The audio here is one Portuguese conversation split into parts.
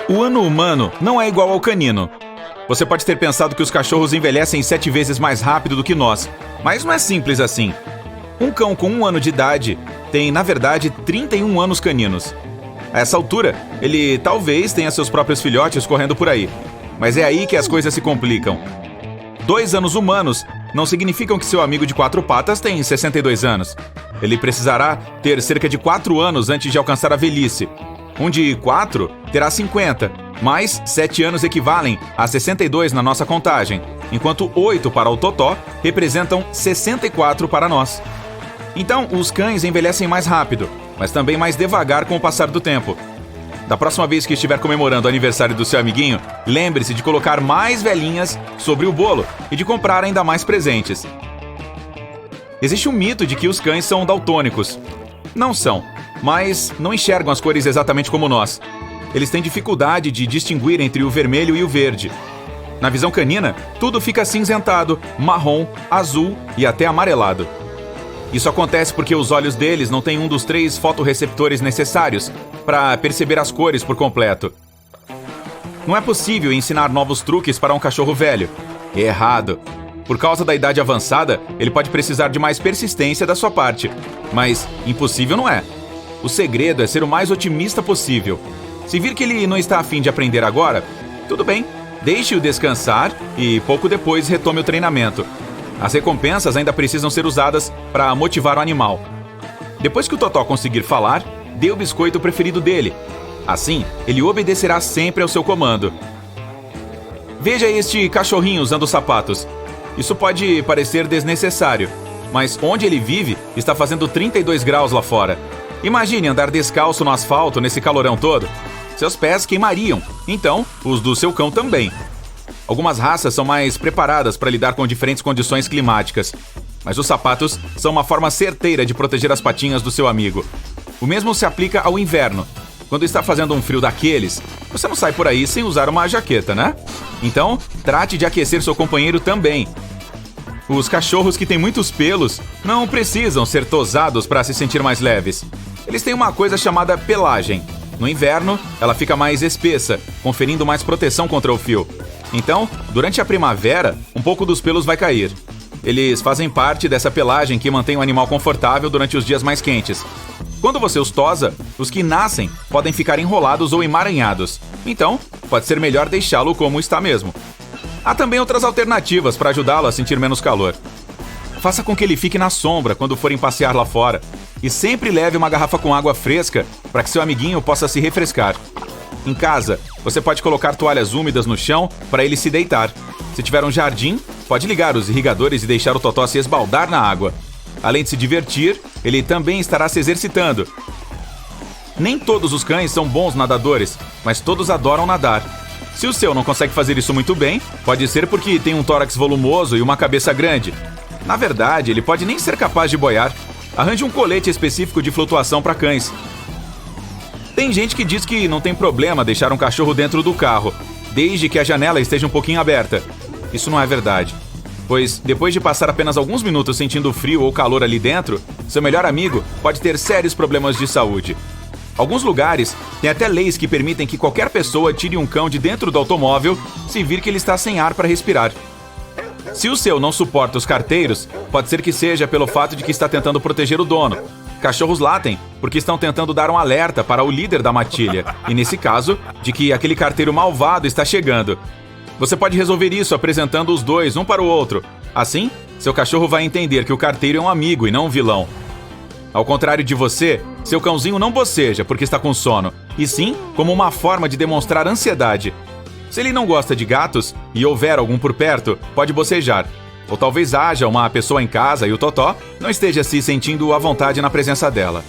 O ano humano não é igual ao canino. Você pode ter pensado que os cachorros envelhecem 7 vezes mais rápido do que nós, mas não é simples assim. Um cão com 1 ano de idade tem, na verdade, 31 anos caninos. A essa altura, ele talvez tenha seus próprios filhotes correndo por aí, mas é aí que as coisas se complicam. 2 anos humanos não significam que seu amigo de 4 patas tem 62 anos. Ele precisará ter cerca de 4 anos antes de alcançar a velhice. Um de 4 terá 50, mas 7 anos equivalem a 62 na nossa contagem, enquanto 8 para o Totó representam 64 para nós. Então, os cães envelhecem mais rápido, mas também mais devagar com o passar do tempo. Da próxima vez que estiver comemorando o aniversário do seu amiguinho, lembre-se de colocar mais velhinhas sobre o bolo e de comprar ainda mais presentes. Existe um mito de que os cães são daltônicos. Não são, mas não enxergam as cores exatamente como nós. Eles têm dificuldade de distinguir entre o vermelho e o verde. Na visão canina, tudo fica acinzentado, marrom, azul e até amarelado. Isso acontece porque os olhos deles não têm um dos 3 fotorreceptores necessários para perceber as cores por completo. Não é possível ensinar novos truques para um cachorro velho. É errado. Por causa da idade avançada, ele pode precisar de mais persistência da sua parte. Mas impossível não é. O segredo é ser o mais otimista possível. Se vir que ele não está a fim de aprender agora, tudo bem. Deixe-o descansar e pouco depois retome o treinamento. As recompensas ainda precisam ser usadas para motivar o animal. Depois que o Totó conseguir falar, dê o biscoito preferido dele. Assim, ele obedecerá sempre ao seu comando. Veja este cachorrinho usando sapatos. Isso pode parecer desnecessário, mas onde ele vive está fazendo 32 graus lá fora. Imagine andar descalço no asfalto nesse calorão todo. Seus pés queimariam, então os do seu cão também. Algumas raças são mais preparadas para lidar com diferentes condições climáticas, mas os sapatos são uma forma certeira de proteger as patinhas do seu amigo. O mesmo se aplica ao inverno. Quando está fazendo um frio daqueles, você não sai por aí sem usar uma jaqueta, né? Então, trate de aquecer seu companheiro também. Os cachorros que têm muitos pelos não precisam ser tosados para se sentir mais leves. Eles têm uma coisa chamada pelagem. No inverno, ela fica mais espessa, conferindo mais proteção contra o frio. Então, durante a primavera, um pouco dos pelos vai cair. Eles fazem parte dessa pelagem que mantém o animal confortável durante os dias mais quentes. Quando você os tosa, os que nascem podem ficar enrolados ou emaranhados. Então, pode ser melhor deixá-lo como está mesmo. Há também outras alternativas para ajudá-lo a sentir menos calor. Faça com que ele fique na sombra quando forem passear lá fora. E sempre leve uma garrafa com água fresca para que seu amiguinho possa se refrescar. Em casa, você pode colocar toalhas úmidas no chão para ele se deitar. Se tiver um jardim, pode ligar os irrigadores e deixar o Totó se esbaldar na água. Além de se divertir, ele também estará se exercitando. Nem todos os cães são bons nadadores, mas todos adoram nadar. Se o seu não consegue fazer isso muito bem, pode ser porque tem um tórax volumoso e uma cabeça grande. Na verdade, ele pode nem ser capaz de boiar. Arranje um colete específico de flutuação para cães. Tem gente que diz que não tem problema deixar um cachorro dentro do carro, desde que a janela esteja um pouquinho aberta. Isso não é verdade, pois depois de passar apenas alguns minutos sentindo frio ou calor ali dentro, seu melhor amigo pode ter sérios problemas de saúde. Alguns lugares têm até leis que permitem que qualquer pessoa tire um cão de dentro do automóvel se vir que ele está sem ar para respirar. Se o seu não suporta os carteiros, pode ser que seja pelo fato de que está tentando proteger o dono. Cachorros latem porque estão tentando dar um alerta para o líder da matilha, e nesse caso, de que aquele carteiro malvado está chegando. Você pode resolver isso apresentando os dois um para o outro. Assim, seu cachorro vai entender que o carteiro é um amigo e não um vilão. Ao contrário de você, seu cãozinho não boceja porque está com sono, e sim como uma forma de demonstrar ansiedade. Se ele não gosta de gatos e houver algum por perto, pode bocejar. Ou talvez haja uma pessoa em casa e o Totó não esteja se sentindo à vontade na presença dela.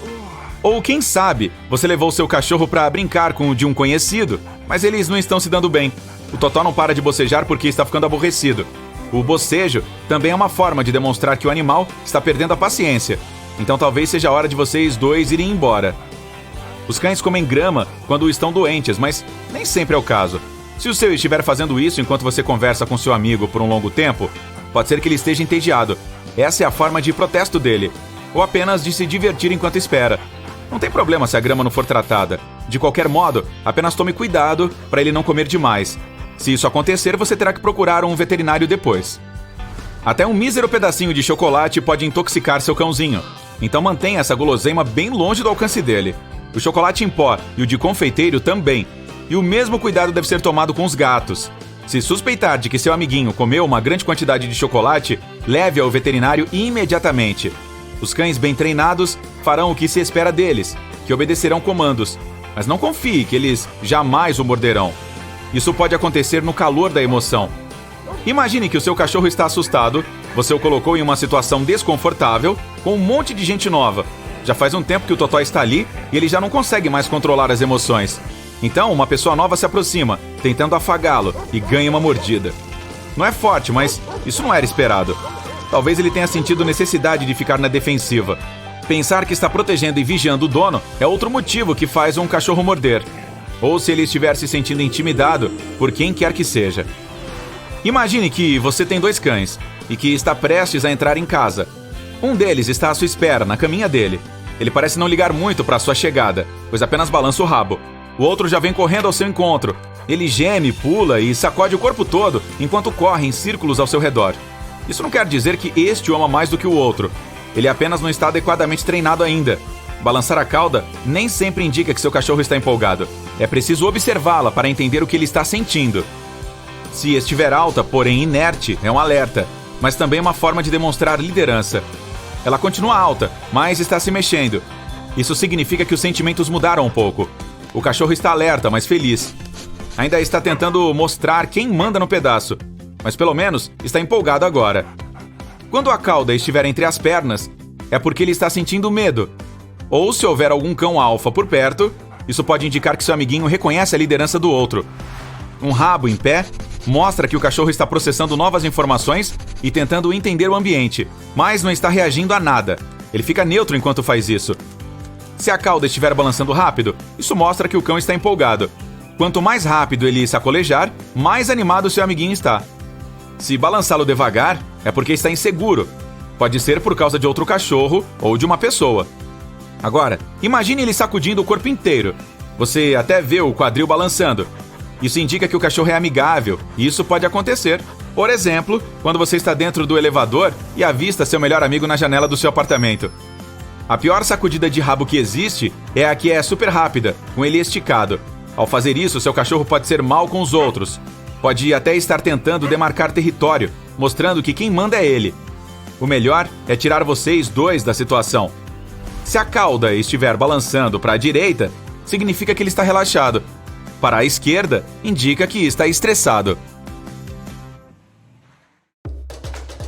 Ou quem sabe, você levou seu cachorro para brincar com o de um conhecido, mas eles não estão se dando bem. O Totó não para de bocejar porque está ficando aborrecido. O bocejo também é uma forma de demonstrar que o animal está perdendo a paciência. Então talvez seja a hora de vocês dois irem embora. Os cães comem grama quando estão doentes, mas nem sempre é o caso. Se o seu estiver fazendo isso enquanto você conversa com seu amigo por um longo tempo, pode ser que ele esteja entediado. Essa é a forma de protesto dele. Ou apenas de se divertir enquanto espera. Não tem problema se a grama não for tratada. De qualquer modo, apenas tome cuidado para ele não comer demais. Se isso acontecer, você terá que procurar um veterinário depois. Até um mísero pedacinho de chocolate pode intoxicar seu cãozinho. Então mantenha essa guloseima bem longe do alcance dele. O chocolate em pó e o de confeiteiro também. E o mesmo cuidado deve ser tomado com os gatos. Se suspeitar de que seu amiguinho comeu uma grande quantidade de chocolate, leve ao veterinário imediatamente. Os cães bem treinados farão o que se espera deles, que obedecerão comandos. Mas não confie que eles jamais o morderão. Isso pode acontecer no calor da emoção. Imagine que o seu cachorro está assustado, você o colocou em uma situação desconfortável, com um monte de gente nova. Já faz um tempo que o Totó está ali e ele já não consegue mais controlar as emoções. Então, uma pessoa nova se aproxima, tentando afagá-lo, e ganha uma mordida. Não é forte, mas isso não era esperado. Talvez ele tenha sentido necessidade de ficar na defensiva. Pensar que está protegendo e vigiando o dono é outro motivo que faz um cachorro morder. Ou se ele estiver se sentindo intimidado por quem quer que seja. Imagine que você tem 2 cães e que está prestes a entrar em casa. Um deles está à sua espera, na caminha dele. Ele parece não ligar muito para sua chegada, pois apenas balança o rabo. O outro já vem correndo ao seu encontro. Ele geme, pula e sacode o corpo todo enquanto corre em círculos ao seu redor. Isso não quer dizer que este o ama mais do que o outro. Ele apenas não está adequadamente treinado ainda. Balançar a cauda nem sempre indica que seu cachorro está empolgado. É preciso observá-la para entender o que ele está sentindo. Se estiver alta, porém inerte, é um alerta, mas também uma forma de demonstrar liderança. Ela continua alta, mas está se mexendo. Isso significa que os sentimentos mudaram um pouco. O cachorro está alerta, mas feliz. Ainda está tentando mostrar quem manda no pedaço, mas pelo menos está empolgado agora. Quando a cauda estiver entre as pernas, é porque ele está sentindo medo. Ou se houver algum cão alfa por perto, isso pode indicar que seu amiguinho reconhece a liderança do outro. Um rabo em pé mostra que o cachorro está processando novas informações e tentando entender o ambiente, mas não está reagindo a nada. Ele fica neutro enquanto faz isso. Se a cauda estiver balançando rápido, isso mostra que o cão está empolgado. Quanto mais rápido ele sacolejar, mais animado seu amiguinho está. Se balançá-lo devagar, é porque está inseguro. Pode ser por causa de outro cachorro ou de uma pessoa. Agora, imagine ele sacudindo o corpo inteiro. Você até vê o quadril balançando. Isso indica que o cachorro é amigável, e isso pode acontecer. Por exemplo, quando você está dentro do elevador e avista seu melhor amigo na janela do seu apartamento. A pior sacudida de rabo que existe é a que é super rápida, com ele esticado. Ao fazer isso, seu cachorro pode ser mal com os outros. Pode até estar tentando demarcar território, mostrando que quem manda é ele. O melhor é tirar vocês 2 da situação. Se a cauda estiver balançando para a direita, significa que ele está relaxado. Para a esquerda, indica que está estressado.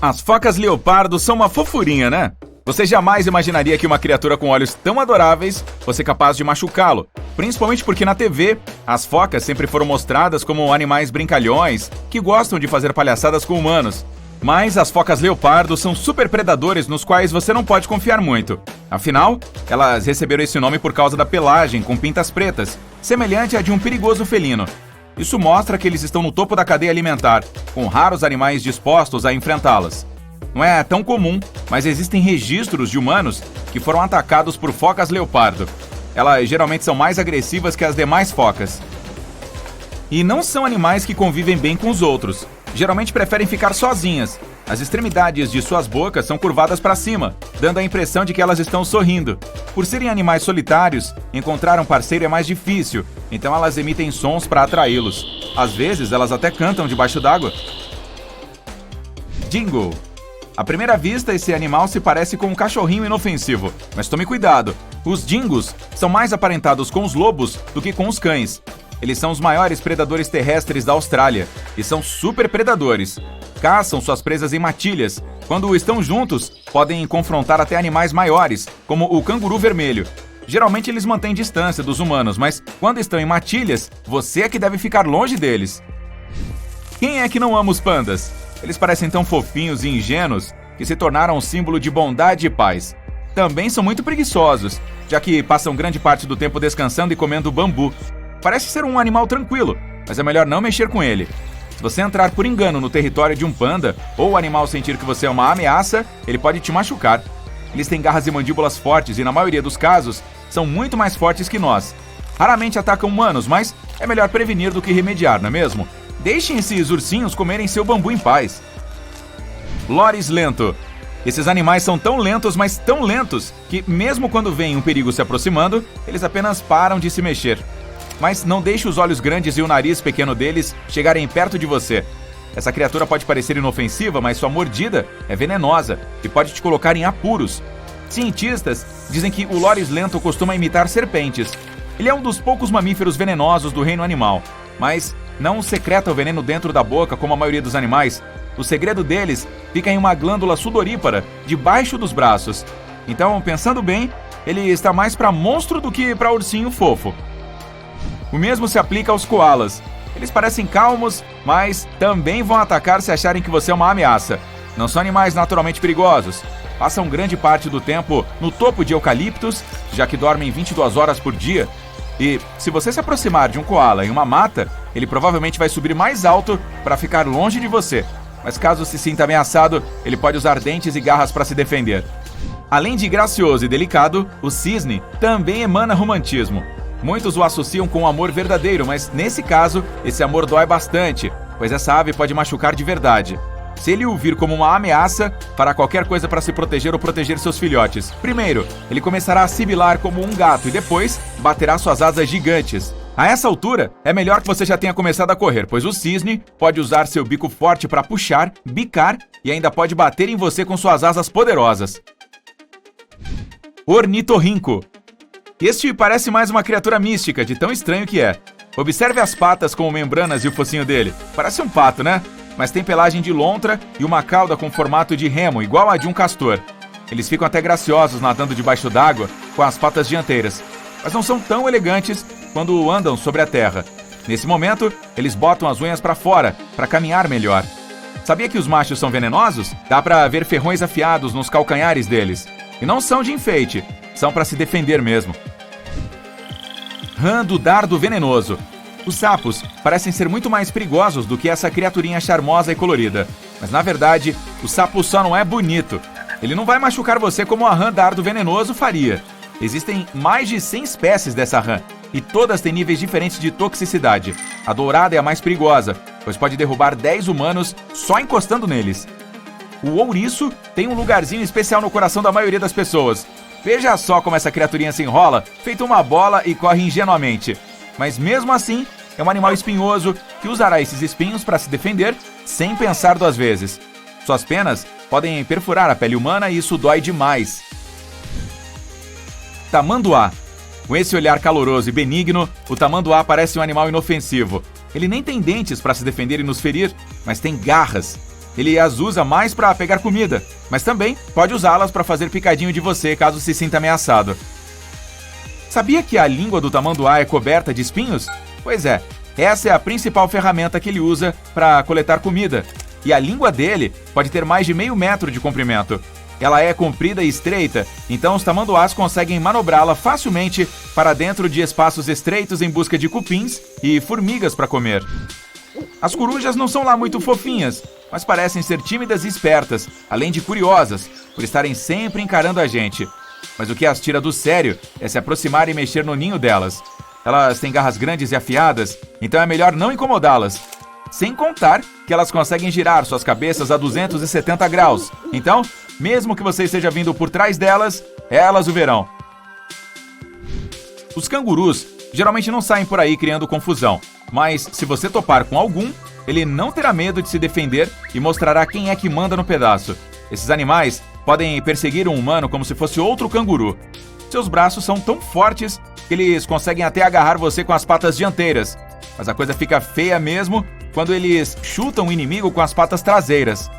As focas leopardo são uma fofurinha, né? Você jamais imaginaria que uma criatura com olhos tão adoráveis fosse capaz de machucá-lo. Principalmente porque na TV, as focas sempre foram mostradas como animais brincalhões que gostam de fazer palhaçadas com humanos. Mas as focas leopardo são super predadores nos quais você não pode confiar muito. Afinal, elas receberam esse nome por causa da pelagem com pintas pretas, semelhante à de um perigoso felino. Isso mostra que eles estão no topo da cadeia alimentar, com raros animais dispostos a enfrentá-las. Não é tão comum, mas existem registros de humanos que foram atacados por focas leopardo. Elas geralmente são mais agressivas que as demais focas. E não são animais que convivem bem com os outros. Geralmente preferem ficar sozinhas. As extremidades de suas bocas são curvadas para cima, dando a impressão de que elas estão sorrindo. Por serem animais solitários, encontrar um parceiro é mais difícil, então elas emitem sons para atraí-los. Às vezes, elas até cantam debaixo d'água. Dingo. À primeira vista, esse animal se parece com um cachorrinho inofensivo, mas tome cuidado. Os dingos são mais aparentados com os lobos do que com os cães. Eles são os maiores predadores terrestres da Austrália e são super predadores. Caçam suas presas em matilhas. Quando estão juntos, podem confrontar até animais maiores, como o canguru vermelho. Geralmente eles mantêm distância dos humanos, mas quando estão em matilhas, você é que deve ficar longe deles. Quem é que não ama os pandas? Eles parecem tão fofinhos e ingênuos que se tornaram um símbolo de bondade e paz. Também são muito preguiçosos, já que passam grande parte do tempo descansando e comendo bambu. Parece ser um animal tranquilo, mas é melhor não mexer com ele. Se você entrar por engano no território de um panda, ou o animal sentir que você é uma ameaça, ele pode te machucar. Eles têm garras e mandíbulas fortes e, na maioria dos casos, são muito mais fortes que nós. Raramente atacam humanos, mas é melhor prevenir do que remediar, não é mesmo? Deixem esses ursinhos comerem seu bambu em paz. Loris lento. Esses animais são tão lentos, mas tão lentos, que mesmo quando veem um perigo se aproximando, eles apenas param de se mexer. Mas não deixe os olhos grandes e o nariz pequeno deles chegarem perto de você. Essa criatura pode parecer inofensiva, mas sua mordida é venenosa e pode te colocar em apuros. Cientistas dizem que o Loris lento costuma imitar serpentes. Ele é um dos poucos mamíferos venenosos do reino animal, mas não secreta o veneno dentro da boca como a maioria dos animais. O segredo deles fica em uma glândula sudorípara debaixo dos braços. Então, pensando bem, ele está mais para monstro do que para ursinho fofo. O mesmo se aplica aos koalas. Eles parecem calmos, mas também vão atacar se acharem que você é uma ameaça. Não são animais naturalmente perigosos. Passam grande parte do tempo no topo de eucaliptos, já que dormem 22 horas por dia. E se você se aproximar de um koala em uma mata, ele provavelmente vai subir mais alto para ficar longe de você. Mas caso se sinta ameaçado, ele pode usar dentes e garras para se defender. Além de gracioso e delicado, o cisne também emana romantismo. Muitos o associam com um amor verdadeiro, mas nesse caso, esse amor dói bastante, pois essa ave pode machucar de verdade. Se ele o vir como uma ameaça, fará qualquer coisa para se proteger ou proteger seus filhotes. Primeiro, ele começará a sibilar como um gato e depois baterá suas asas gigantes. A essa altura, é melhor que você já tenha começado a correr, pois o cisne pode usar seu bico forte para puxar, bicar e ainda pode bater em você com suas asas poderosas. Ornitorrinco. Este parece mais uma criatura mística, de tão estranho que é. Observe as patas com membranas e o focinho dele. Parece um pato, né? Mas tem pelagem de lontra e uma cauda com formato de remo, igual a de um castor. Eles ficam até graciosos nadando debaixo d'água com as patas dianteiras, mas não são tão elegantes quando andam sobre a terra. Nesse momento, eles botam as unhas para fora, para caminhar melhor. Sabia que os machos são venenosos? Dá para ver ferrões afiados nos calcanhares deles. E não são de enfeite, são para se defender mesmo. Rã do dardo venenoso. Os sapos parecem ser muito mais perigosos do que essa criaturinha charmosa e colorida. Mas na verdade, o sapo só não é bonito. Ele não vai machucar você como a rã dardo venenoso faria. Existem mais de 100 espécies dessa rã, e todas têm níveis diferentes de toxicidade. A dourada é a mais perigosa, pois pode derrubar 10 humanos só encostando neles. O ouriço tem um lugarzinho especial no coração da maioria das pessoas. Veja só como essa criaturinha se enrola, feito uma bola e corre ingenuamente. Mas mesmo assim, é um animal espinhoso que usará esses espinhos para se defender sem pensar duas vezes. Suas penas podem perfurar a pele humana e isso dói demais. Tamanduá. Com esse olhar caloroso e benigno, o tamanduá parece um animal inofensivo. Ele nem tem dentes para se defender e nos ferir, mas tem garras. Ele as usa mais para pegar comida, mas também pode usá-las para fazer picadinho de você caso se sinta ameaçado. Sabia que a língua do tamanduá é coberta de espinhos? Pois é, essa é a principal ferramenta que ele usa para coletar comida. E a língua dele pode ter mais de meio metro de comprimento. Ela é comprida e estreita, então os tamanduás conseguem manobrá-la facilmente para dentro de espaços estreitos em busca de cupins e formigas para comer. As corujas não são lá muito fofinhas, mas parecem ser tímidas e espertas, além de curiosas, por estarem sempre encarando a gente. Mas o que as tira do sério é se aproximar e mexer no ninho delas. Elas têm garras grandes e afiadas, então é melhor não incomodá-las. Sem contar que elas conseguem girar suas cabeças a 270 graus. Então, mesmo que você esteja vindo por trás delas, elas o verão. Os cangurus geralmente não saem por aí criando confusão, mas se você topar com algum, ele não terá medo de se defender e mostrará quem é que manda no pedaço. Esses animais podem perseguir um humano como se fosse outro canguru. Seus braços são tão fortes que eles conseguem até agarrar você com as patas dianteiras. Mas a coisa fica feia mesmo quando eles chutam o inimigo com as patas traseiras.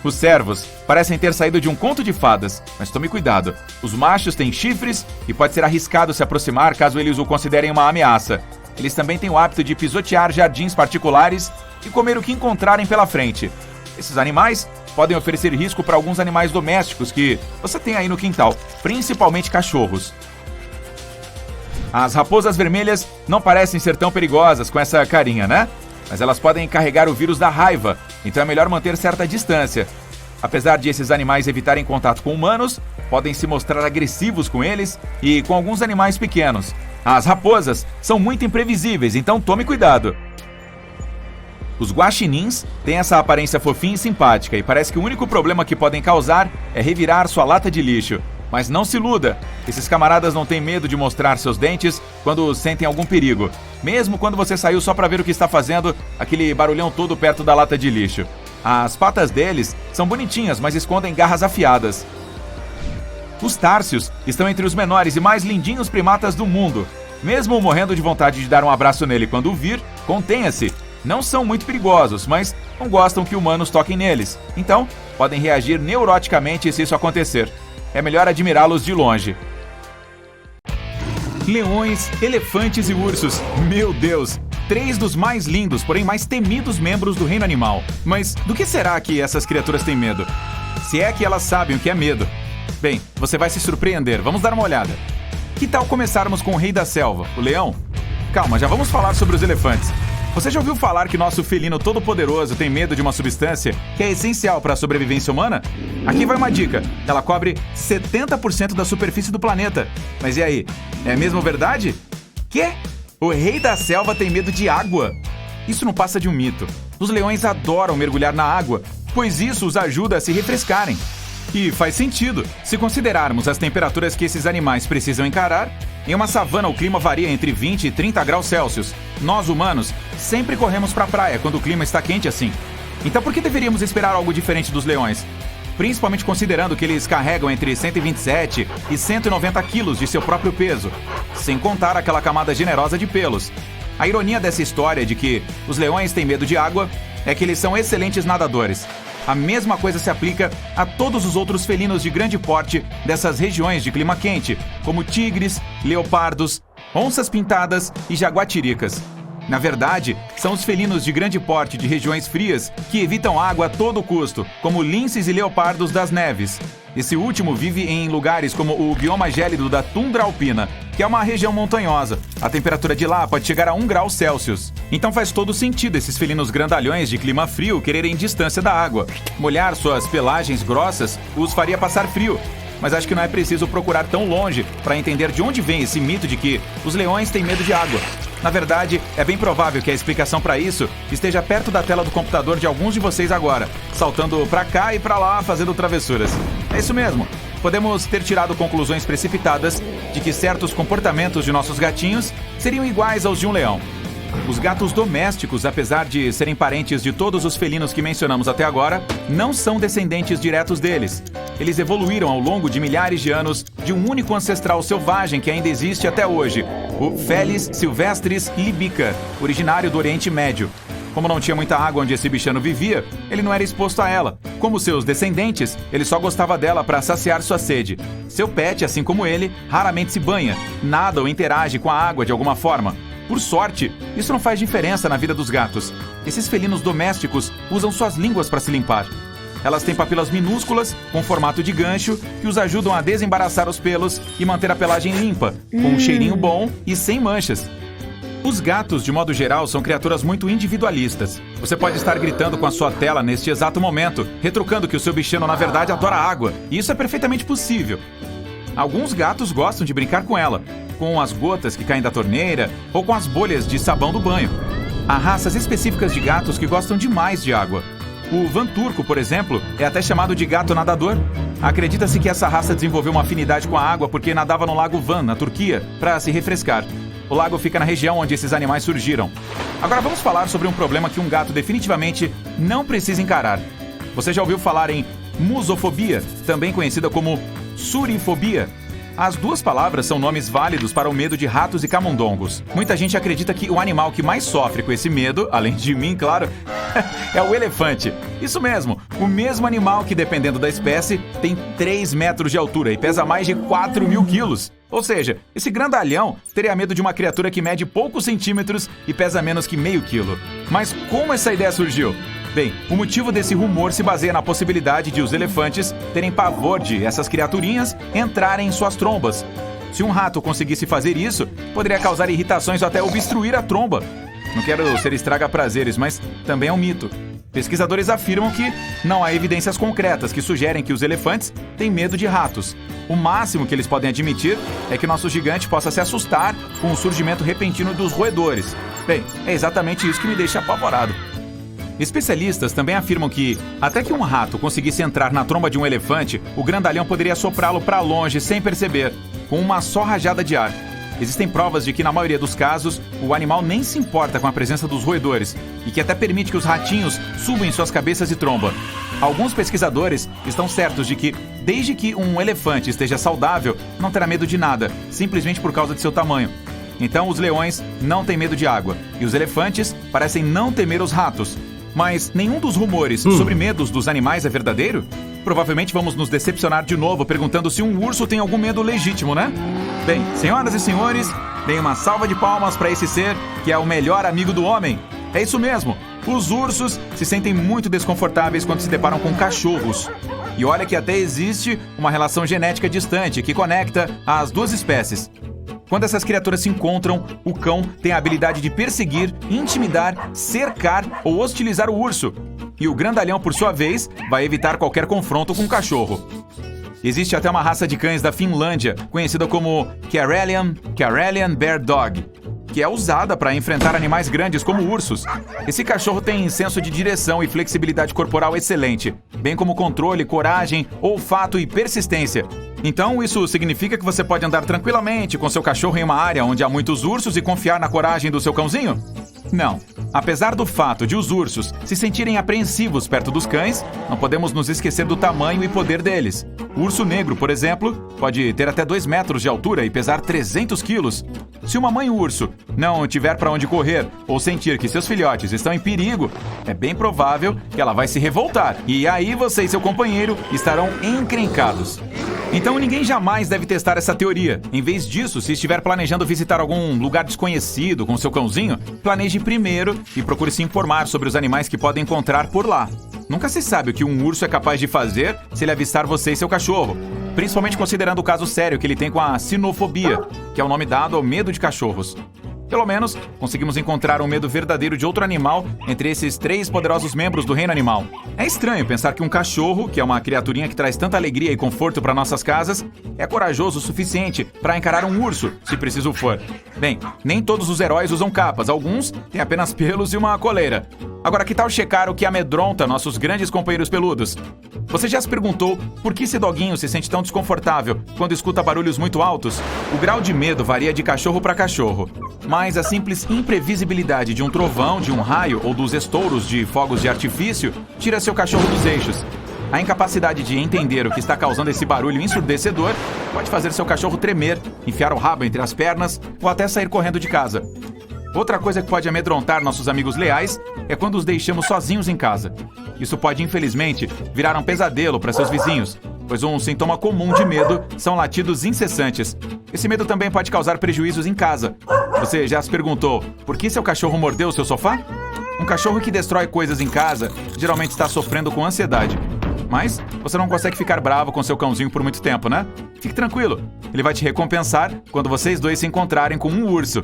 Os cervos parecem ter saído de um conto de fadas, mas tome cuidado. Os machos têm chifres e pode ser arriscado se aproximar caso eles o considerem uma ameaça. Eles também têm o hábito de pisotear jardins particulares e comer o que encontrarem pela frente. Esses animais podem oferecer risco para alguns animais domésticos que você tem aí no quintal, principalmente cachorros. As raposas vermelhas não parecem ser tão perigosas com essa carinha, né? Mas elas podem carregar o vírus da raiva, então é melhor manter certa distância. Apesar de esses animais evitarem contato com humanos, podem se mostrar agressivos com eles e com alguns animais pequenos. As raposas são muito imprevisíveis, então tome cuidado. Os guaxinins têm essa aparência fofinha e simpática e parece que o único problema que podem causar é revirar sua lata de lixo. Mas não se iluda, esses camaradas não têm medo de mostrar seus dentes quando sentem algum perigo, mesmo quando você saiu só para ver o que está fazendo aquele barulhão todo perto da lata de lixo. As patas deles são bonitinhas, mas escondem garras afiadas. Os társios estão entre os menores e mais lindinhos primatas do mundo. Mesmo morrendo de vontade de dar um abraço nele quando o vir, contenha-se. Não são muito perigosos, mas não gostam que humanos toquem neles. Então, podem reagir neuroticamente se isso acontecer. É melhor admirá-los de longe. Leões, elefantes e ursos. Meu Deus! 3 dos mais lindos, porém mais temidos membros do reino animal. Mas do que será que essas criaturas têm medo? Se é que elas sabem o que é medo. Bem, você vai se surpreender. Vamos dar uma olhada. Que tal começarmos com o rei da selva, o leão? Calma, já vamos falar sobre os elefantes. Você já ouviu falar que nosso felino todo-poderoso tem medo de uma substância que é essencial para a sobrevivência humana? Aqui vai uma dica. Ela cobre 70% da superfície do planeta. Mas e aí? É mesmo verdade? Quê? O rei da selva tem medo de água? Isso não passa de um mito. Os leões adoram mergulhar na água, pois isso os ajuda a se refrescarem. E faz sentido, se considerarmos as temperaturas que esses animais precisam encarar. Em uma savana, o clima varia entre 20 e 30 graus Celsius. Nós, humanos, sempre corremos para a praia quando o clima está quente assim. Então por que deveríamos esperar algo diferente dos leões? Principalmente considerando que eles carregam entre 127 e 190 quilos de seu próprio peso, sem contar aquela camada generosa de pelos. A ironia dessa história de que os leões têm medo de água é que eles são excelentes nadadores. A mesma coisa se aplica a todos os outros felinos de grande porte dessas regiões de clima quente, como tigres, leopardos, onças pintadas e jaguatiricas. Na verdade, são os felinos de grande porte de regiões frias que evitam água a todo custo, como linces e leopardos das neves. Esse último vive em lugares como o bioma gélido da tundra alpina, que é uma região montanhosa. A temperatura de lá pode chegar a 1 grau Celsius. Então faz todo sentido esses felinos grandalhões de clima frio quererem distância da água. Molhar suas pelagens grossas os faria passar frio. Mas acho que não é preciso procurar tão longe para entender de onde vem esse mito de que os leões têm medo de água. Na verdade, é bem provável que a explicação para isso esteja perto da tela do computador de alguns de vocês agora, saltando para cá e para lá fazendo travessuras. É isso mesmo. Podemos ter tirado conclusões precipitadas de que certos comportamentos de nossos gatinhos seriam iguais aos de um leão. Os gatos domésticos, apesar de serem parentes de todos os felinos que mencionamos até agora, não são descendentes diretos deles. Eles evoluíram ao longo de milhares de anos de um único ancestral selvagem que ainda existe até hoje, o Felis silvestris libica, originário do Oriente Médio. Como não tinha muita água onde esse bichano vivia, ele não era exposto a ela. Como seus descendentes, ele só gostava dela para saciar sua sede. Seu pet, assim como ele, raramente se banha, nada ou interage com a água de alguma forma. Por sorte, isso não faz diferença na vida dos gatos. Esses felinos domésticos usam suas línguas para se limpar. Elas têm papilas minúsculas, com formato de gancho, que os ajudam a desembaraçar os pelos e manter a pelagem limpa, com um cheirinho bom e sem manchas. Os gatos, de modo geral, são criaturas muito individualistas. Você pode estar gritando com a sua tela neste exato momento, retrucando que o seu bichano na verdade adora água, e isso é perfeitamente possível. Alguns gatos gostam de brincar com ela, com as gotas que caem da torneira ou com as bolhas de sabão do banho. Há raças específicas de gatos que gostam demais de água. O Van Turco, por exemplo, é até chamado de gato nadador. Acredita-se que essa raça desenvolveu uma afinidade com a água porque nadava no lago Van, na Turquia, para se refrescar. O lago fica na região onde esses animais surgiram. Agora vamos falar sobre um problema que um gato definitivamente não precisa encarar. Você já ouviu falar em musofobia, também conhecida como surifobia? As duas palavras são nomes válidos para o medo de ratos e camundongos. Muita gente acredita que o animal que mais sofre com esse medo, além de mim, claro, é o elefante. Isso mesmo, o mesmo animal que, dependendo da espécie, tem 3 metros de altura e pesa mais de 4.000 quilos. Ou seja, esse grandalhão teria medo de uma criatura que mede poucos centímetros e pesa menos que meio quilo. Mas como essa ideia surgiu? Bem, o motivo desse rumor se baseia na possibilidade de os elefantes terem pavor de essas criaturinhas entrarem em suas trombas. Se um rato conseguisse fazer isso, poderia causar irritações ou até obstruir a tromba. Não quero ser estraga-prazeres, mas também é um mito. Pesquisadores afirmam que não há evidências concretas que sugerem que os elefantes têm medo de ratos. O máximo que eles podem admitir é que nosso gigante possa se assustar com o surgimento repentino dos roedores. Bem, é exatamente isso que me deixa apavorado. Especialistas também afirmam que, até que um rato conseguisse entrar na tromba de um elefante, o grandalhão poderia soprá-lo para longe sem perceber, com uma só rajada de ar. Existem provas de que, na maioria dos casos, o animal nem se importa com a presença dos roedores e que até permite que os ratinhos subam em suas cabeças e tromba. Alguns pesquisadores estão certos de que, desde que um elefante esteja saudável, não terá medo de nada, simplesmente por causa de seu tamanho. Então, os leões não têm medo de água e os elefantes parecem não temer os ratos. Mas nenhum dos rumores sobre medos dos animais é verdadeiro? Provavelmente vamos nos decepcionar de novo perguntando se um urso tem algum medo legítimo, né? Bem, senhoras e senhores, deem uma salva de palmas para esse ser que é o melhor amigo do homem. É isso mesmo, os ursos se sentem muito desconfortáveis quando se deparam com cachorros. E olha que até existe uma relação genética distante que conecta as duas espécies. Quando essas criaturas se encontram, o cão tem a habilidade de perseguir, intimidar, cercar ou hostilizar o urso. E o grandalhão, por sua vez, vai evitar qualquer confronto com o cachorro. Existe até uma raça de cães da Finlândia, conhecida como Karelian Bear Dog, que é usada para enfrentar animais grandes como ursos. Esse cachorro tem senso de direção e flexibilidade corporal excelente, bem como controle, coragem, olfato e persistência. Então, isso significa que você pode andar tranquilamente com seu cachorro em uma área onde há muitos ursos e confiar na coragem do seu cãozinho? Não. Apesar do fato de os ursos se sentirem apreensivos perto dos cães, não podemos nos esquecer do tamanho e poder deles. O urso negro, por exemplo, pode ter até 2 metros de altura e pesar 300 quilos. Se uma mãe urso não tiver para onde correr ou sentir que seus filhotes estão em perigo, é bem provável que ela vai se revoltar. E aí você e seu companheiro estarão encrencados. Então ninguém jamais deve testar essa teoria. Em vez disso, se estiver planejando visitar algum lugar desconhecido com seu cãozinho, planeje primeiro e procure se informar sobre os animais que podem encontrar por lá. Nunca se sabe o que um urso é capaz de fazer se ele avistar você e seu cachorro, principalmente considerando o caso sério que ele tem com a sinofobia, que é o nome dado ao medo de cachorros. Pelo menos, conseguimos encontrar um medo verdadeiro de outro animal entre esses 3 poderosos membros do reino animal. É estranho pensar que um cachorro, que é uma criaturinha que traz tanta alegria e conforto para nossas casas, é corajoso o suficiente para encarar um urso, se preciso for. Bem, nem todos os heróis usam capas, alguns têm apenas pelos e uma coleira. Agora, que tal checar o que amedronta nossos grandes companheiros peludos? Você já se perguntou por que esse doguinho se sente tão desconfortável quando escuta barulhos muito altos? O grau de medo varia de cachorro para cachorro, mas a simples imprevisibilidade de um trovão, de um raio ou dos estouros de fogos de artifício tira seu cachorro dos eixos. A incapacidade de entender o que está causando esse barulho ensurdecedor pode fazer seu cachorro tremer, enfiar o rabo entre as pernas ou até sair correndo de casa. Outra coisa que pode amedrontar nossos amigos leais é quando os deixamos sozinhos em casa. Isso pode, infelizmente, virar um pesadelo para seus vizinhos, pois um sintoma comum de medo são latidos incessantes. Esse medo também pode causar prejuízos em casa. Você já se perguntou por que seu cachorro mordeu o seu sofá? Um cachorro que destrói coisas em casa geralmente está sofrendo com ansiedade. Mas você não consegue ficar bravo com seu cãozinho por muito tempo, né? Fique tranquilo, ele vai te recompensar quando vocês dois se encontrarem com um urso.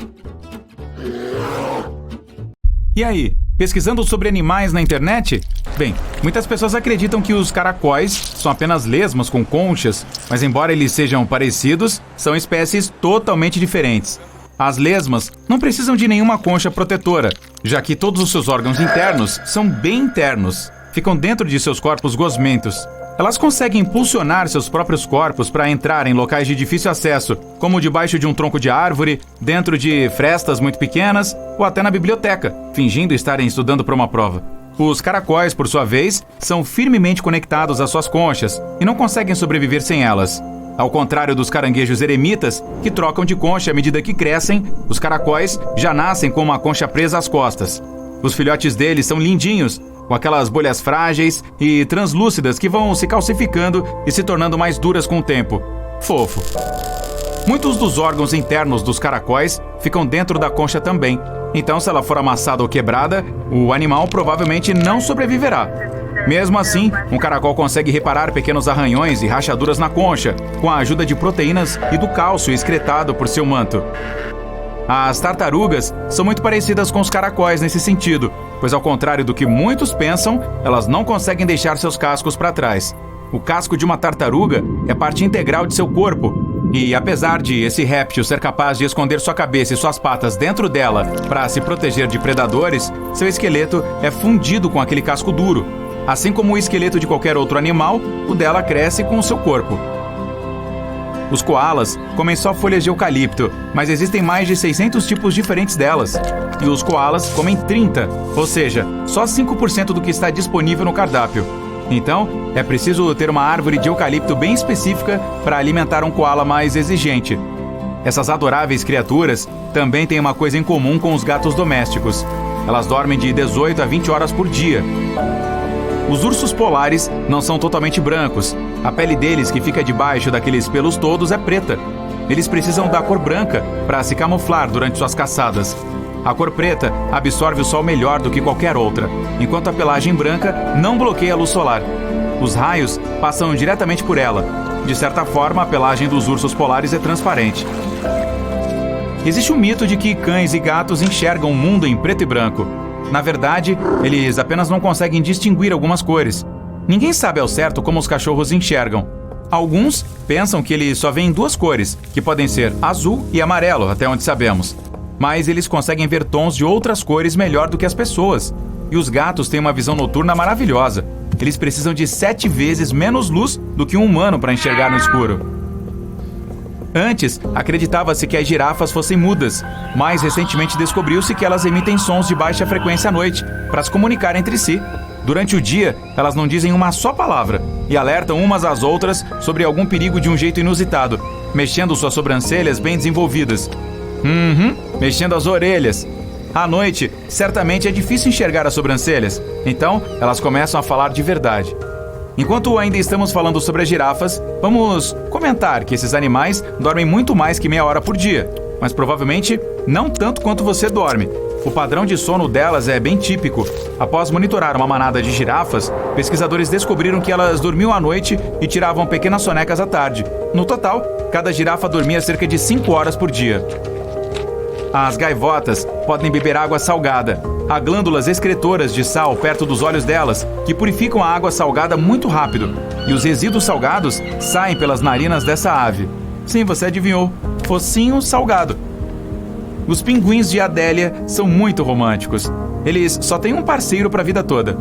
E aí, pesquisando sobre animais na internet? Bem, muitas pessoas acreditam que os caracóis são apenas lesmas com conchas, mas embora eles sejam parecidos, são espécies totalmente diferentes. As lesmas não precisam de nenhuma concha protetora, já que todos os seus órgãos internos são bem internos, ficam dentro de seus corpos gosmentos. Elas conseguem impulsionar seus próprios corpos para entrar em locais de difícil acesso, como debaixo de um tronco de árvore, dentro de frestas muito pequenas ou até na biblioteca, fingindo estarem estudando para uma prova. Os caracóis, por sua vez, são firmemente conectados às suas conchas e não conseguem sobreviver sem elas. Ao contrário dos caranguejos eremitas, que trocam de concha à medida que crescem, os caracóis já nascem com uma concha presa às costas. Os filhotes deles são lindinhos, com aquelas bolhas frágeis e translúcidas que vão se calcificando e se tornando mais duras com o tempo. Fofo. Muitos dos órgãos internos dos caracóis ficam dentro da concha também. Então, se ela for amassada ou quebrada, o animal provavelmente não sobreviverá. Mesmo assim, um caracol consegue reparar pequenos arranhões e rachaduras na concha, com a ajuda de proteínas e do cálcio excretado por seu manto. As tartarugas são muito parecidas com os caracóis nesse sentido, pois ao contrário do que muitos pensam, elas não conseguem deixar seus cascos para trás. O casco de uma tartaruga é parte integral de seu corpo, e apesar de esse réptil ser capaz de esconder sua cabeça e suas patas dentro dela para se proteger de predadores, seu esqueleto é fundido com aquele casco duro. Assim como o esqueleto de qualquer outro animal, o dela cresce com o seu corpo. Os koalas comem só folhas de eucalipto, mas existem mais de 600 tipos diferentes delas. E os koalas comem 30, ou seja, só 5% do que está disponível no cardápio. Então, é preciso ter uma árvore de eucalipto bem específica para alimentar um koala mais exigente. Essas adoráveis criaturas também têm uma coisa em comum com os gatos domésticos. Elas dormem de 18 a 20 horas por dia. Os ursos polares não são totalmente brancos. A pele deles, que fica debaixo daqueles pelos todos, é preta. Eles precisam da cor branca para se camuflar durante suas caçadas. A cor preta absorve o sol melhor do que qualquer outra, enquanto a pelagem branca não bloqueia a luz solar. Os raios passam diretamente por ela. De certa forma, a pelagem dos ursos polares é transparente. Existe um mito de que cães e gatos enxergam o mundo em preto e branco. Na verdade, eles apenas não conseguem distinguir algumas cores. Ninguém sabe ao certo como os cachorros enxergam. Alguns pensam que eles só veem duas cores, que podem ser azul e amarelo, até onde sabemos. Mas eles conseguem ver tons de outras cores melhor do que as pessoas. E os gatos têm uma visão noturna maravilhosa. Eles precisam de 7 vezes menos luz do que um humano para enxergar no escuro. Antes, acreditava-se que as girafas fossem mudas, mas recentemente descobriu-se que elas emitem sons de baixa frequência à noite, para se comunicar entre si. Durante o dia, elas não dizem uma só palavra e alertam umas às outras sobre algum perigo de um jeito inusitado, mexendo suas sobrancelhas bem desenvolvidas. Mexendo as orelhas. À noite, certamente é difícil enxergar as sobrancelhas, então elas começam a falar de verdade. Enquanto ainda estamos falando sobre as girafas, vamos comentar que esses animais dormem muito mais que meia hora por dia, mas provavelmente não tanto quanto você dorme. O padrão de sono delas é bem típico. Após monitorar uma manada de girafas, pesquisadores descobriram que elas dormiam à noite e tiravam pequenas sonecas à tarde. No total, cada girafa dormia cerca de 5 horas por dia. As gaivotas podem beber água salgada. Há glândulas excretoras de sal perto dos olhos delas, que purificam a água salgada muito rápido. E os resíduos salgados saem pelas narinas dessa ave. Sim, você adivinhou. Focinho salgado. Os pinguins de Adélia são muito românticos. Eles só têm um parceiro para a vida toda.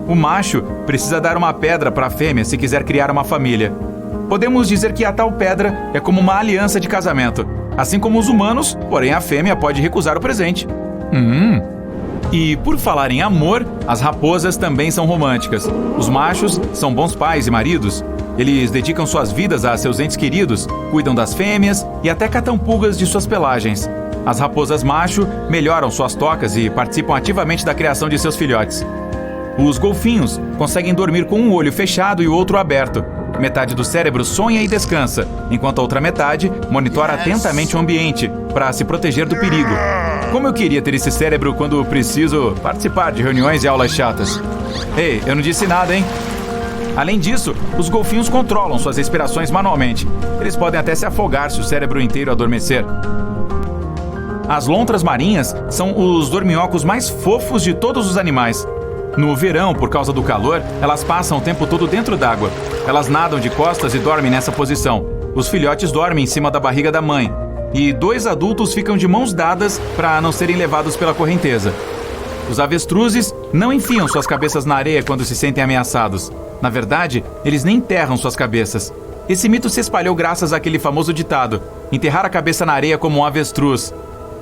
O macho precisa dar uma pedra para a fêmea se quiser criar uma família. Podemos dizer que a tal pedra é como uma aliança de casamento. Assim como os humanos, porém a fêmea pode recusar o presente. E por falar em amor, as raposas também são românticas. Os machos são bons pais e maridos. Eles dedicam suas vidas a seus entes queridos, cuidam das fêmeas e até catam pulgas de suas pelagens. As raposas macho melhoram suas tocas e participam ativamente da criação de seus filhotes. Os golfinhos conseguem dormir com um olho fechado e o outro aberto. Metade do cérebro sonha e descansa, enquanto a outra metade monitora atentamente o ambiente para se proteger do perigo. Como eu queria ter esse cérebro quando preciso participar de reuniões e aulas chatas. Ei, eu não disse nada, hein? Além disso, os golfinhos controlam suas respirações manualmente. Eles podem até se afogar se o cérebro inteiro adormecer. As lontras marinhas são os dorminhocos mais fofos de todos os animais. No verão, por causa do calor, elas passam o tempo todo dentro d'água. Elas nadam de costas e dormem nessa posição. Os filhotes dormem em cima da barriga da mãe. E 2 adultos ficam de mãos dadas para não serem levados pela correnteza. Os avestruzes não enfiam suas cabeças na areia quando se sentem ameaçados. Na verdade, eles nem enterram suas cabeças. Esse mito se espalhou graças àquele famoso ditado: enterrar a cabeça na areia como um avestruz.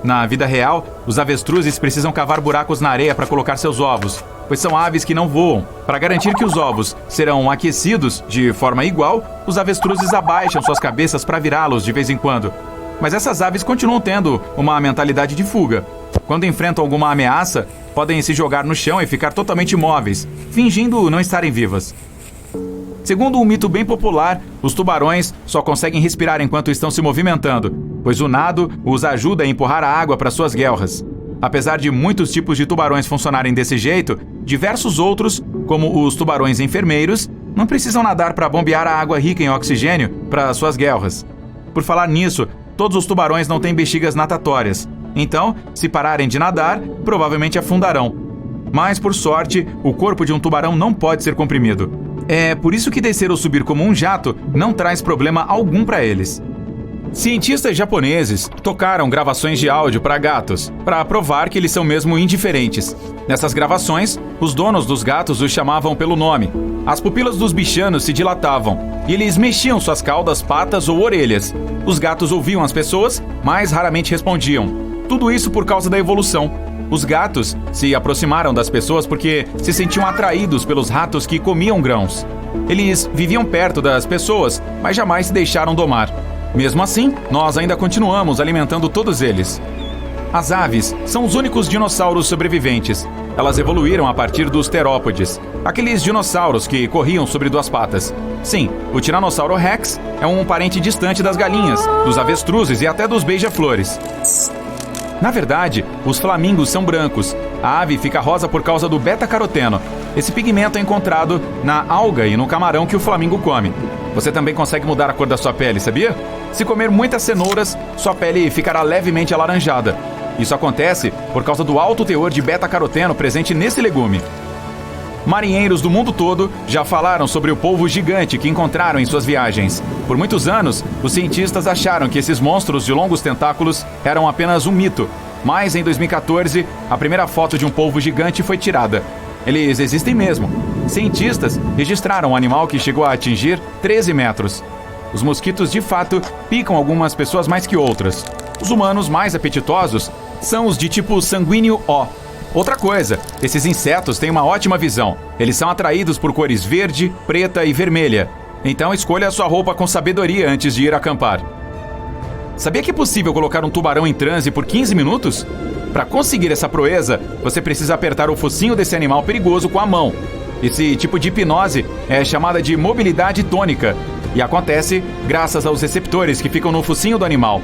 Na vida real, os avestruzes precisam cavar buracos na areia para colocar seus ovos, pois são aves que não voam. Para garantir que os ovos serão aquecidos de forma igual, os avestruzes abaixam suas cabeças para virá-los de vez em quando. Mas essas aves continuam tendo uma mentalidade de fuga. Quando enfrentam alguma ameaça, podem se jogar no chão e ficar totalmente imóveis, fingindo não estarem vivas. Segundo um mito bem popular, os tubarões só conseguem respirar enquanto estão se movimentando, pois o nado os ajuda a empurrar a água para suas guelras. Apesar de muitos tipos de tubarões funcionarem desse jeito, diversos outros, como os tubarões enfermeiros, não precisam nadar para bombear a água rica em oxigênio para suas guelras. Por falar nisso, todos os tubarões não têm bexigas natatórias. Então, se pararem de nadar, provavelmente afundarão. Mas, por sorte, o corpo de um tubarão não pode ser comprimido. É por isso que descer ou subir como um jato não traz problema algum para eles. Cientistas japoneses tocaram gravações de áudio para gatos, para provar que eles são mesmo indiferentes. Nessas gravações, os donos dos gatos os chamavam pelo nome. As pupilas dos bichanos se dilatavam e eles mexiam suas caudas, patas ou orelhas. Os gatos ouviam as pessoas, mas raramente respondiam. Tudo isso por causa da evolução. Os gatos se aproximaram das pessoas porque se sentiam atraídos pelos ratos que comiam grãos. Eles viviam perto das pessoas, mas jamais se deixaram domar. Mesmo assim, nós ainda continuamos alimentando todos eles. As aves são os únicos dinossauros sobreviventes. Elas evoluíram a partir dos terópodes, aqueles dinossauros que corriam sobre duas patas. Sim, o Tiranossauro Rex é um parente distante das galinhas, dos avestruzes e até dos beija-flores. Na verdade, os flamingos são brancos. A ave fica rosa por causa do beta-caroteno. Esse pigmento é encontrado na alga e no camarão que o flamingo come. Você também consegue mudar a cor da sua pele, sabia? Se comer muitas cenouras, sua pele ficará levemente alaranjada. Isso acontece por causa do alto teor de beta-caroteno presente nesse legume. Marinheiros do mundo todo já falaram sobre o polvo gigante que encontraram em suas viagens. Por muitos anos, os cientistas acharam que esses monstros de longos tentáculos eram apenas um mito. Mas em 2014, a primeira foto de um polvo gigante foi tirada. Eles existem mesmo. Cientistas registraram um animal que chegou a atingir 13 metros. Os mosquitos, de fato, picam algumas pessoas mais que outras. Os humanos mais apetitosos são os de tipo sanguíneo O. Outra coisa, esses insetos têm uma ótima visão. Eles são atraídos por cores verde, preta e vermelha. Então escolha a sua roupa com sabedoria antes de ir acampar. Sabia que é possível colocar um tubarão em transe por 15 minutos? Para conseguir essa proeza, você precisa apertar o focinho desse animal perigoso com a mão. Esse tipo de hipnose é chamada de mobilidade tônica e acontece graças aos receptores que ficam no focinho do animal.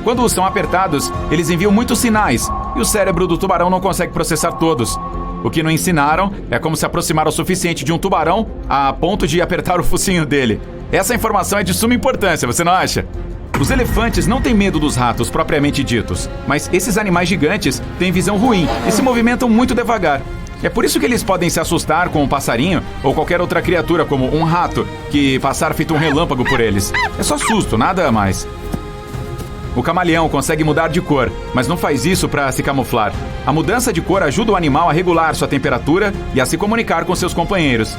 Quando são apertados, eles enviam muitos sinais e o cérebro do tubarão não consegue processar todos. O que não ensinaram é como se aproximar o suficiente de um tubarão a ponto de apertar o focinho dele. Essa informação é de suma importância, você não acha? Os elefantes não têm medo dos ratos propriamente ditos, mas esses animais gigantes têm visão ruim e se movimentam muito devagar. É por isso que eles podem se assustar com um passarinho ou qualquer outra criatura como um rato que passar feito um relâmpago por eles. É só susto, nada mais. O camaleão consegue mudar de cor, mas não faz isso para se camuflar. A mudança de cor ajuda o animal a regular sua temperatura e a se comunicar com seus companheiros.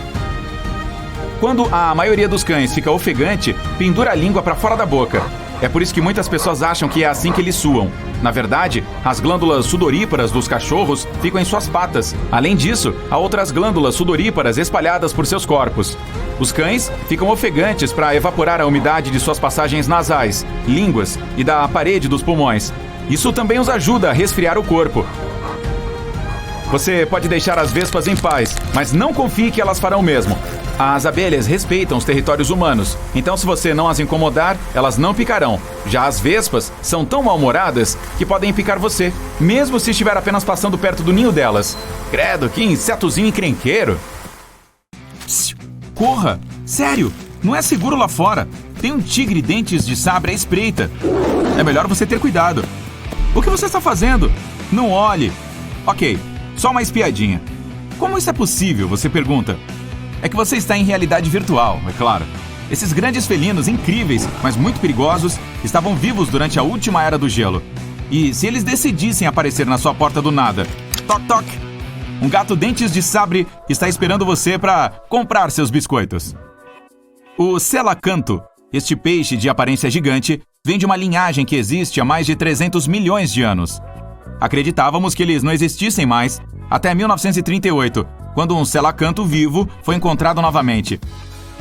Quando a maioria dos cães fica ofegante, pendura a língua para fora da boca. É por isso que muitas pessoas acham que é assim que eles suam. Na verdade, as glândulas sudoríparas dos cachorros ficam em suas patas. Além disso, há outras glândulas sudoríparas espalhadas por seus corpos. Os cães ficam ofegantes para evaporar a umidade de suas passagens nasais, línguas e da parede dos pulmões. Isso também os ajuda a resfriar o corpo. Você pode deixar as vespas em paz, mas não confie que elas farão o mesmo. As abelhas respeitam os territórios humanos, então se você não as incomodar, elas não picarão. Já as vespas são tão mal-humoradas que podem picar você, mesmo se estiver apenas passando perto do ninho delas. Credo, que insetozinho encrenqueiro! Psiu, corra! Sério, não é seguro lá fora. Tem um tigre dentes de sabre à espreita. É melhor você ter cuidado. O que você está fazendo? Não olhe. Ok, só uma espiadinha. Como isso é possível, você pergunta? É que você está em realidade virtual, é claro. Esses grandes felinos incríveis, mas muito perigosos, estavam vivos durante a última era do gelo. E se eles decidissem aparecer na sua porta do nada, toc toc, um gato dentes de sabre está esperando você para comprar seus biscoitos. O selacanto, este peixe de aparência gigante, vem de uma linhagem que existe há mais de 300 milhões de anos. Acreditávamos que eles não existissem mais até 1938, quando um selacanto vivo foi encontrado novamente.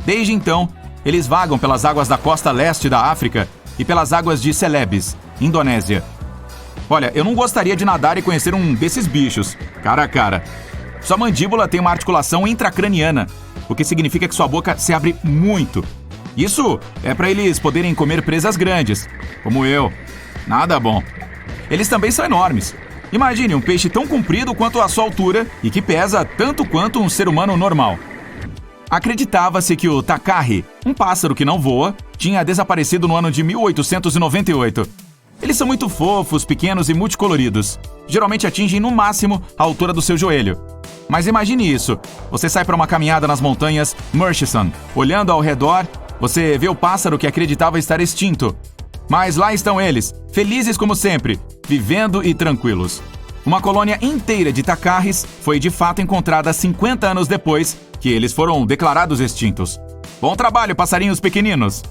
Desde então, eles vagam pelas águas da costa leste da África e pelas águas de Celebes, Indonésia. Olha, eu não gostaria de nadar e conhecer um desses bichos, cara a cara. Sua mandíbula tem uma articulação intracraniana, o que significa que sua boca se abre muito. Isso é para eles poderem comer presas grandes, como eu. Nada bom. Eles também são enormes. Imagine um peixe tão comprido quanto a sua altura e que pesa tanto quanto um ser humano normal. Acreditava-se que o tacarri, um pássaro que não voa, tinha desaparecido no ano de 1898. Eles são muito fofos, pequenos e multicoloridos. Geralmente atingem no máximo a altura do seu joelho. Mas imagine isso, você sai para uma caminhada nas montanhas Murchison. Olhando ao redor, você vê o pássaro que acreditava estar extinto. Mas lá estão eles, felizes como sempre, vivendo e tranquilos. Uma colônia inteira de tacarres foi de fato encontrada 50 anos depois que eles foram declarados extintos. Bom trabalho, passarinhos pequeninos!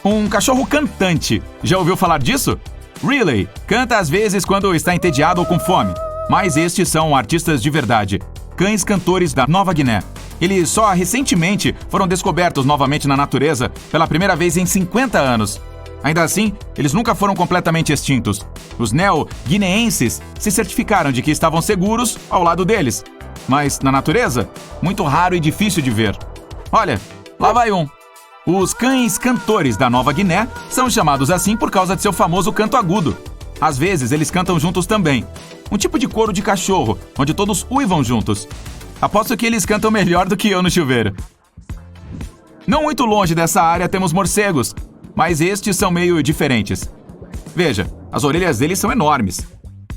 Um cachorro cantante. Já ouviu falar disso? Riley canta às vezes quando está entediado ou com fome. Mas estes são artistas de verdade. Cães cantores da Nova Guiné. Eles só recentemente foram descobertos novamente na natureza pela primeira vez em 50 anos. Ainda assim, eles nunca foram completamente extintos. Os neo-guineenses se certificaram de que estavam seguros ao lado deles. Mas, na natureza, muito raro e difícil de ver. Olha, lá vai um. Os cães cantores da Nova Guiné são chamados assim por causa de seu famoso canto agudo. Às vezes, eles cantam juntos também. Um tipo de coro de cachorro, onde todos uivam juntos. Aposto que eles cantam melhor do que eu no chuveiro. Não muito longe dessa área temos morcegos, mas estes são meio diferentes. Veja, as orelhas deles são enormes.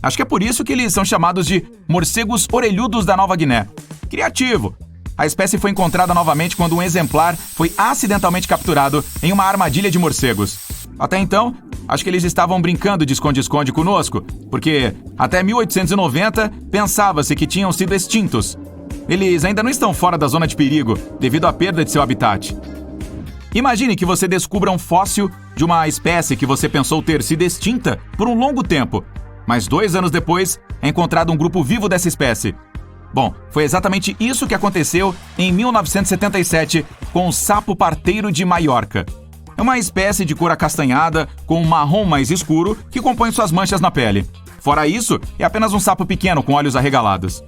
Acho que é por isso que eles são chamados de morcegos orelhudos da Nova Guiné. Criativo! A espécie foi encontrada novamente quando um exemplar foi acidentalmente capturado em uma armadilha de morcegos. Até então, acho que eles estavam brincando de esconde-esconde conosco, porque até 1890 pensava-se que tinham sido extintos. Eles ainda não estão fora da zona de perigo, devido à perda de seu habitat. Imagine que você descubra um fóssil de uma espécie que você pensou ter sido extinta por um longo tempo, mas 2 anos depois é encontrado um grupo vivo dessa espécie. Bom, foi exatamente isso que aconteceu em 1977 com o sapo parteiro de Maiorca. É uma espécie de cor acastanhada com um marrom mais escuro que compõe suas manchas na pele. Fora isso, é apenas um sapo pequeno com olhos arregalados.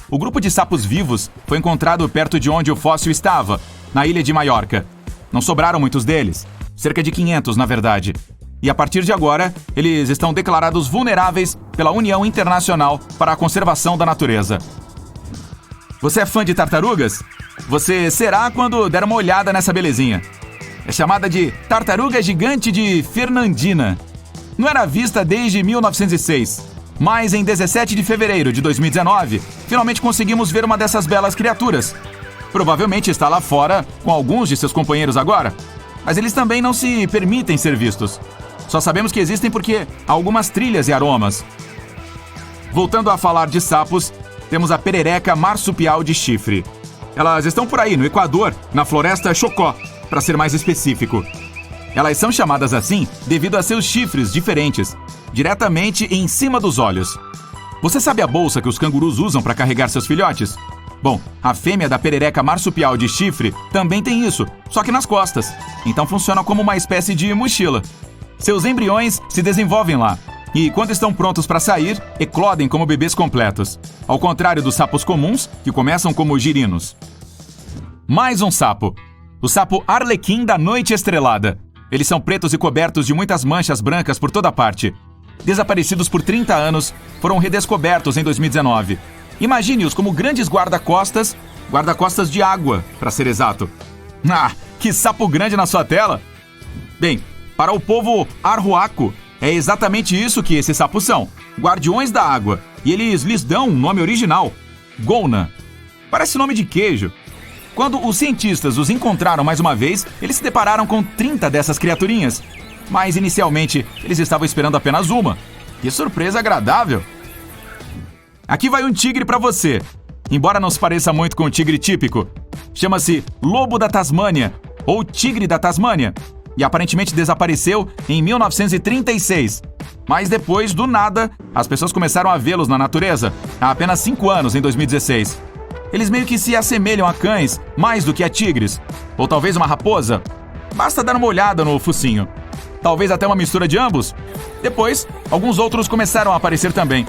O grupo de sapos vivos foi encontrado perto de onde o fóssil estava, na ilha de Maiorca. Não sobraram muitos deles, cerca de 500 na verdade. E a partir de agora, eles estão declarados vulneráveis pela União Internacional para a Conservação da Natureza. Você é fã de tartarugas? Você será quando der uma olhada nessa belezinha. É chamada de tartaruga gigante de Fernandina. Não era vista desde 1906, mas em 17 de fevereiro de 2019, finalmente conseguimos ver uma dessas belas criaturas. Provavelmente está lá fora com alguns de seus companheiros agora, mas eles também não se permitem ser vistos. Só sabemos que existem porque há algumas trilhas e aromas. Voltando a falar de sapos, temos a perereca marsupial de chifre. Elas estão por aí, no Equador, na floresta Chocó, para ser mais específico. Elas são chamadas assim devido a seus chifres diferentes, diretamente em cima dos olhos. Você sabe a bolsa que os cangurus usam para carregar seus filhotes? Bom, a fêmea da perereca marsupial de chifre também tem isso, só que nas costas. Então funciona como uma espécie de mochila. Seus embriões se desenvolvem lá. E quando estão prontos para sair, eclodem como bebês completos. Ao contrário dos sapos comuns, que começam como girinos. Mais um sapo. O sapo arlequim da noite estrelada. Eles são pretos e cobertos de muitas manchas brancas por toda parte. Desaparecidos por 30 anos, foram redescobertos em 2019. Imagine-os como grandes guarda-costas de água, para ser exato. Ah, que sapo grande na sua tela! Bem, para o povo arhuaco, é exatamente isso que esses sapos são, guardiões da água, e eles lhes dão um nome original, Gona. Parece nome de queijo. Quando os cientistas os encontraram mais uma vez, eles se depararam com 30 dessas criaturinhas. Mas inicialmente, eles estavam esperando apenas uma. Que surpresa agradável! Aqui vai um tigre para você. Embora não se pareça muito com o tigre típico, chama-se lobo da Tasmânia, ou tigre da Tasmânia. E aparentemente desapareceu em 1936. Mas depois, do nada, as pessoas começaram a vê-los na natureza, há apenas 5 anos, em 2016. Eles meio que se assemelham a cães, mais do que a tigres. Ou talvez uma raposa. Basta dar uma olhada no focinho. Talvez até uma mistura de ambos. Depois, alguns outros começaram a aparecer também.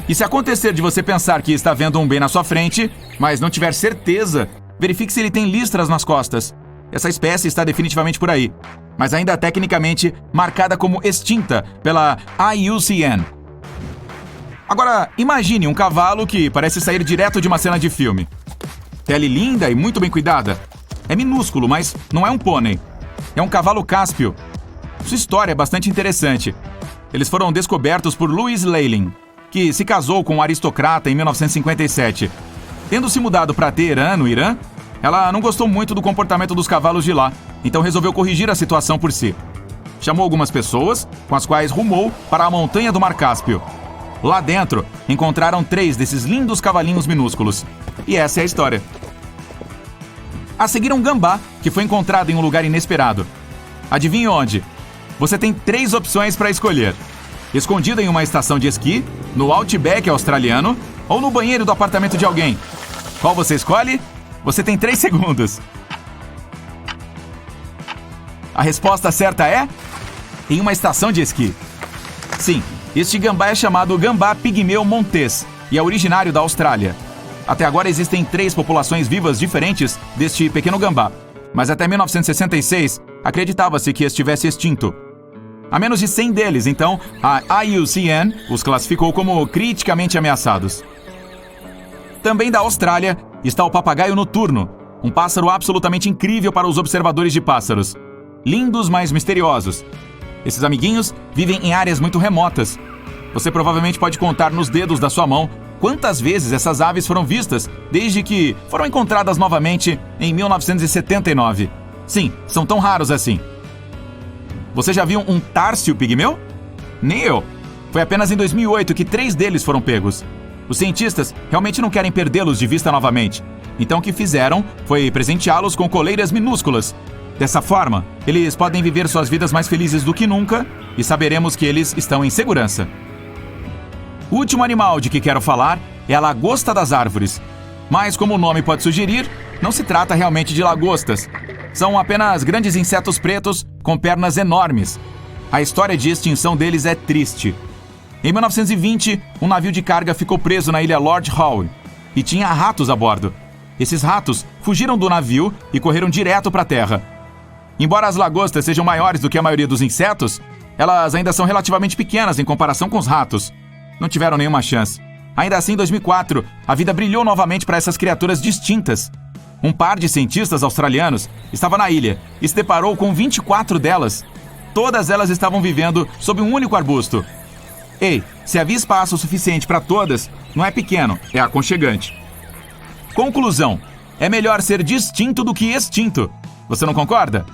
E se acontecer de você pensar que está vendo um bem na sua frente, mas não tiver certeza, verifique se ele tem listras nas costas. Essa espécie está definitivamente por aí, mas ainda tecnicamente marcada como extinta pela IUCN. Agora, imagine um cavalo que parece sair direto de uma cena de filme. Pele linda e muito bem cuidada. É minúsculo, mas não é um pônei. É um cavalo cáspio. Sua história é bastante interessante. Eles foram descobertos por Louise Leyland, que se casou com um aristocrata em 1957. Tendo se mudado para Teherã, no Irã, ela não gostou muito do comportamento dos cavalos de lá, então resolveu corrigir a situação por si. Chamou algumas pessoas, com as quais rumou para a montanha do Mar Cáspio. Lá dentro, encontraram 3 desses lindos cavalinhos minúsculos. E essa é a história. A seguir, um gambá, que foi encontrado em um lugar inesperado. Adivinhe onde? Você tem 3 opções para escolher. Escondido em uma estação de esqui, no Outback australiano ou no banheiro do apartamento de alguém. Qual você escolhe? Você tem 3 segundos. A resposta certa é... em uma estação de esqui. Sim, este gambá é chamado gambá pigmeu montés e é originário da Austrália. Até agora existem 3 populações vivas diferentes deste pequeno gambá, mas até 1966 acreditava-se que estivesse extinto. Há menos de 100 deles, então, a IUCN os classificou como criticamente ameaçados. Também da Austrália está o papagaio noturno, um pássaro absolutamente incrível para os observadores de pássaros. Lindos, mas misteriosos. Esses amiguinhos vivem em áreas muito remotas. Você provavelmente pode contar nos dedos da sua mão quantas vezes essas aves foram vistas desde que foram encontradas novamente em 1979. Sim, são tão raros assim. Você já viu um társio pigmeu? Nem eu. Foi apenas em 2008 que 3 deles foram pegos. Os cientistas realmente não querem perdê-los de vista novamente. Então o que fizeram foi presenteá-los com coleiras minúsculas. Dessa forma, eles podem viver suas vidas mais felizes do que nunca e saberemos que eles estão em segurança. O último animal de que quero falar é a lagosta das árvores. Mas, como o nome pode sugerir, não se trata realmente de lagostas. São apenas grandes insetos pretos com pernas enormes. A história de extinção deles é triste. Em 1920, um navio de carga ficou preso na ilha Lord Howe e tinha ratos a bordo. Esses ratos fugiram do navio e correram direto para a terra. Embora as lagostas sejam maiores do que a maioria dos insetos, elas ainda são relativamente pequenas em comparação com os ratos. Não tiveram nenhuma chance. Ainda assim, em 2004, a vida brilhou novamente para essas criaturas distintas. Um par de cientistas australianos estava na ilha e se deparou com 24 delas. Todas elas estavam vivendo sob um único arbusto. Ei, se havia espaço suficiente para todas, não é pequeno, é aconchegante. Conclusão: é melhor ser distinto do que extinto. Você não concorda?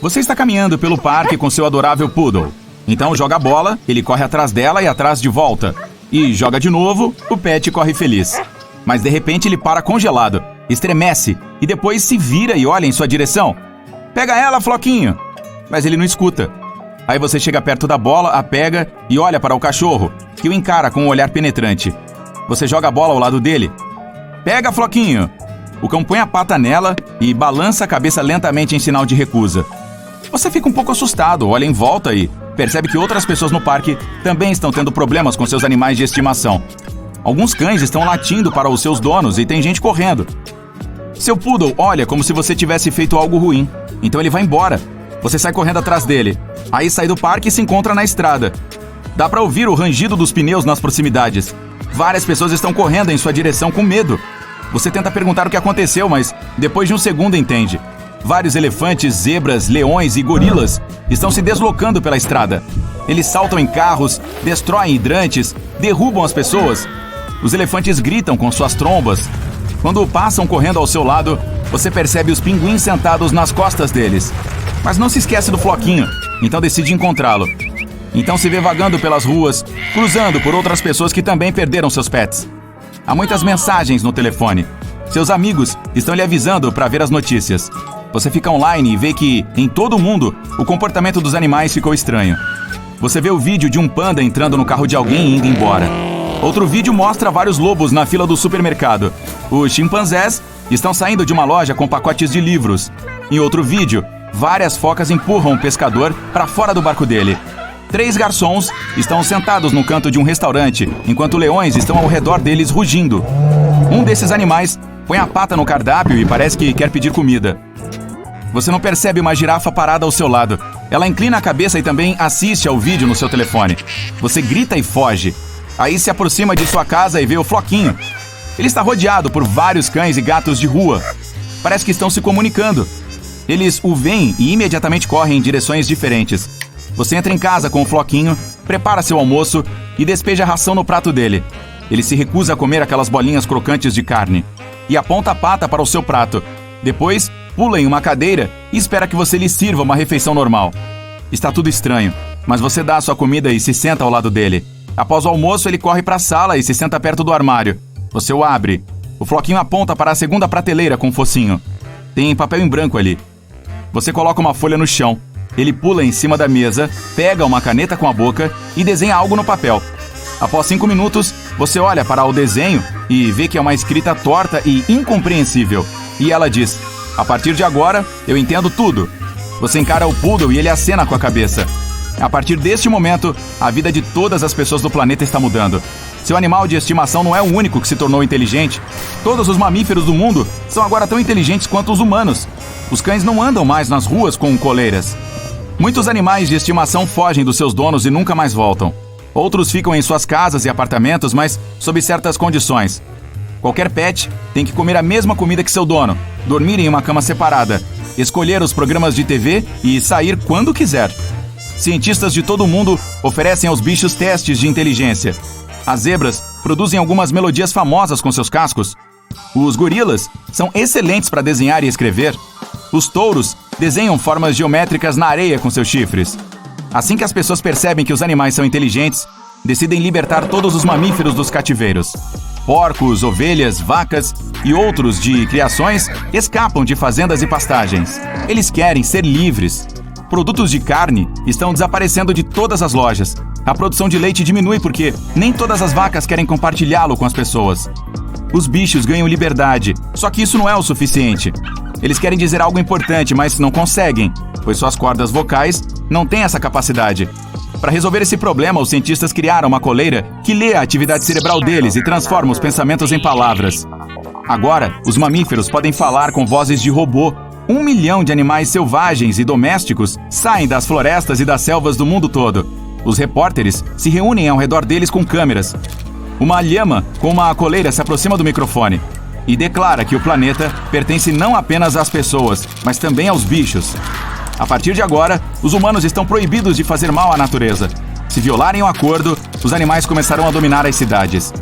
Você está caminhando pelo parque com seu adorável poodle. Então joga a bola, ele corre atrás dela e atrás de volta. E joga de novo, o pet corre feliz. Mas de repente ele para congelado, estremece e depois se vira e olha em sua direção. Pega ela, Floquinho! Mas ele não escuta. Aí você chega perto da bola, a pega e olha para o cachorro, que o encara com um olhar penetrante. Você joga a bola ao lado dele. Pega, Floquinho! O cão põe a pata nela e balança a cabeça lentamente em sinal de recusa. Você fica um pouco assustado, olha em volta e percebe que outras pessoas no parque também estão tendo problemas com seus animais de estimação. Alguns cães estão latindo para os seus donos e tem gente correndo. Seu poodle olha como se você tivesse feito algo ruim, então ele vai embora. Você sai correndo atrás dele. Aí sai do parque e se encontra na estrada. Dá para ouvir o rangido dos pneus nas proximidades. Várias pessoas estão correndo em sua direção com medo. Você tenta perguntar o que aconteceu, mas depois de um segundo entende. Vários elefantes, zebras, leões e gorilas estão se deslocando pela estrada. Eles saltam em carros, destroem hidrantes, derrubam as pessoas. Os elefantes gritam com suas trombas. Quando passam correndo ao seu lado, você percebe os pinguins sentados nas costas deles. Mas não se esquece do Floquinho, então decide encontrá-lo. Então se vê vagando pelas ruas, cruzando por outras pessoas que também perderam seus pets. Há muitas mensagens no telefone. Seus amigos estão lhe avisando para ver as notícias. Você fica online e vê que, em todo o mundo, o comportamento dos animais ficou estranho. Você vê o vídeo de um panda entrando no carro de alguém e indo embora. Outro vídeo mostra vários lobos na fila do supermercado. Os chimpanzés estão saindo de uma loja com pacotes de livros. Em outro vídeo, várias focas empurram um pescador para fora do barco dele. 3 garçons estão sentados no canto de um restaurante, enquanto leões estão ao redor deles rugindo. Um desses animais põe a pata no cardápio e parece que quer pedir comida. Você não percebe uma girafa parada ao seu lado. Ela inclina a cabeça e também assiste ao vídeo no seu telefone. Você grita e foge. Aí se aproxima de sua casa e vê o Floquinho. Ele está rodeado por vários cães e gatos de rua. Parece que estão se comunicando. Eles o veem e imediatamente correm em direções diferentes. Você entra em casa com o floquinho, prepara seu almoço e despeja a ração no prato dele. Ele se recusa a comer aquelas bolinhas crocantes de carne e aponta a pata para o seu prato. Depois, pula em uma cadeira e espera que você lhe sirva uma refeição normal. Está tudo estranho, mas você dá a sua comida e se senta ao lado dele. Após o almoço, ele corre para a sala e se senta perto do armário. Você o abre. O floquinho aponta para a segunda prateleira com o focinho. Tem papel em branco ali. Você coloca uma folha no chão. Ele pula em cima da mesa, pega uma caneta com a boca e desenha algo no papel. Após 5 minutos, você olha para o desenho e vê que é uma escrita torta e incompreensível. E ela diz: "A partir de agora, eu entendo tudo." Você encara o poodle e ele acena com a cabeça. A partir deste momento, a vida de todas as pessoas do planeta está mudando. Seu animal de estimação não é o único que se tornou inteligente. Todos os mamíferos do mundo são agora tão inteligentes quanto os humanos. Os cães não andam mais nas ruas com coleiras. Muitos animais de estimação fogem dos seus donos e nunca mais voltam. Outros ficam em suas casas e apartamentos, mas sob certas condições. Qualquer pet tem que comer a mesma comida que seu dono, dormir em uma cama separada, escolher os programas de TV e sair quando quiser. Cientistas de todo o mundo oferecem aos bichos testes de inteligência. As zebras produzem algumas melodias famosas com seus cascos. Os gorilas são excelentes para desenhar e escrever. Os touros desenham formas geométricas na areia com seus chifres. Assim que as pessoas percebem que os animais são inteligentes, decidem libertar todos os mamíferos dos cativeiros. Porcos, ovelhas, vacas e outros de criações escapam de fazendas e pastagens. Eles querem ser livres. Produtos de carne estão desaparecendo de todas as lojas. A produção de leite diminui porque nem todas as vacas querem compartilhá-lo com as pessoas. Os bichos ganham liberdade, só que isso não é o suficiente. Eles querem dizer algo importante, mas não conseguem, pois suas cordas vocais não têm essa capacidade. Para resolver esse problema, os cientistas criaram uma coleira que lê a atividade cerebral deles e transforma os pensamentos em palavras. Agora, os mamíferos podem falar com vozes de robô. 1 milhão de animais selvagens e domésticos saem das florestas e das selvas do mundo todo. Os repórteres se reúnem ao redor deles com câmeras. Uma lhama com uma coleira se aproxima do microfone e declara que o planeta pertence não apenas às pessoas, mas também aos bichos. A partir de agora, os humanos estão proibidos de fazer mal à natureza. Se violarem o acordo, os animais começarão a dominar as cidades.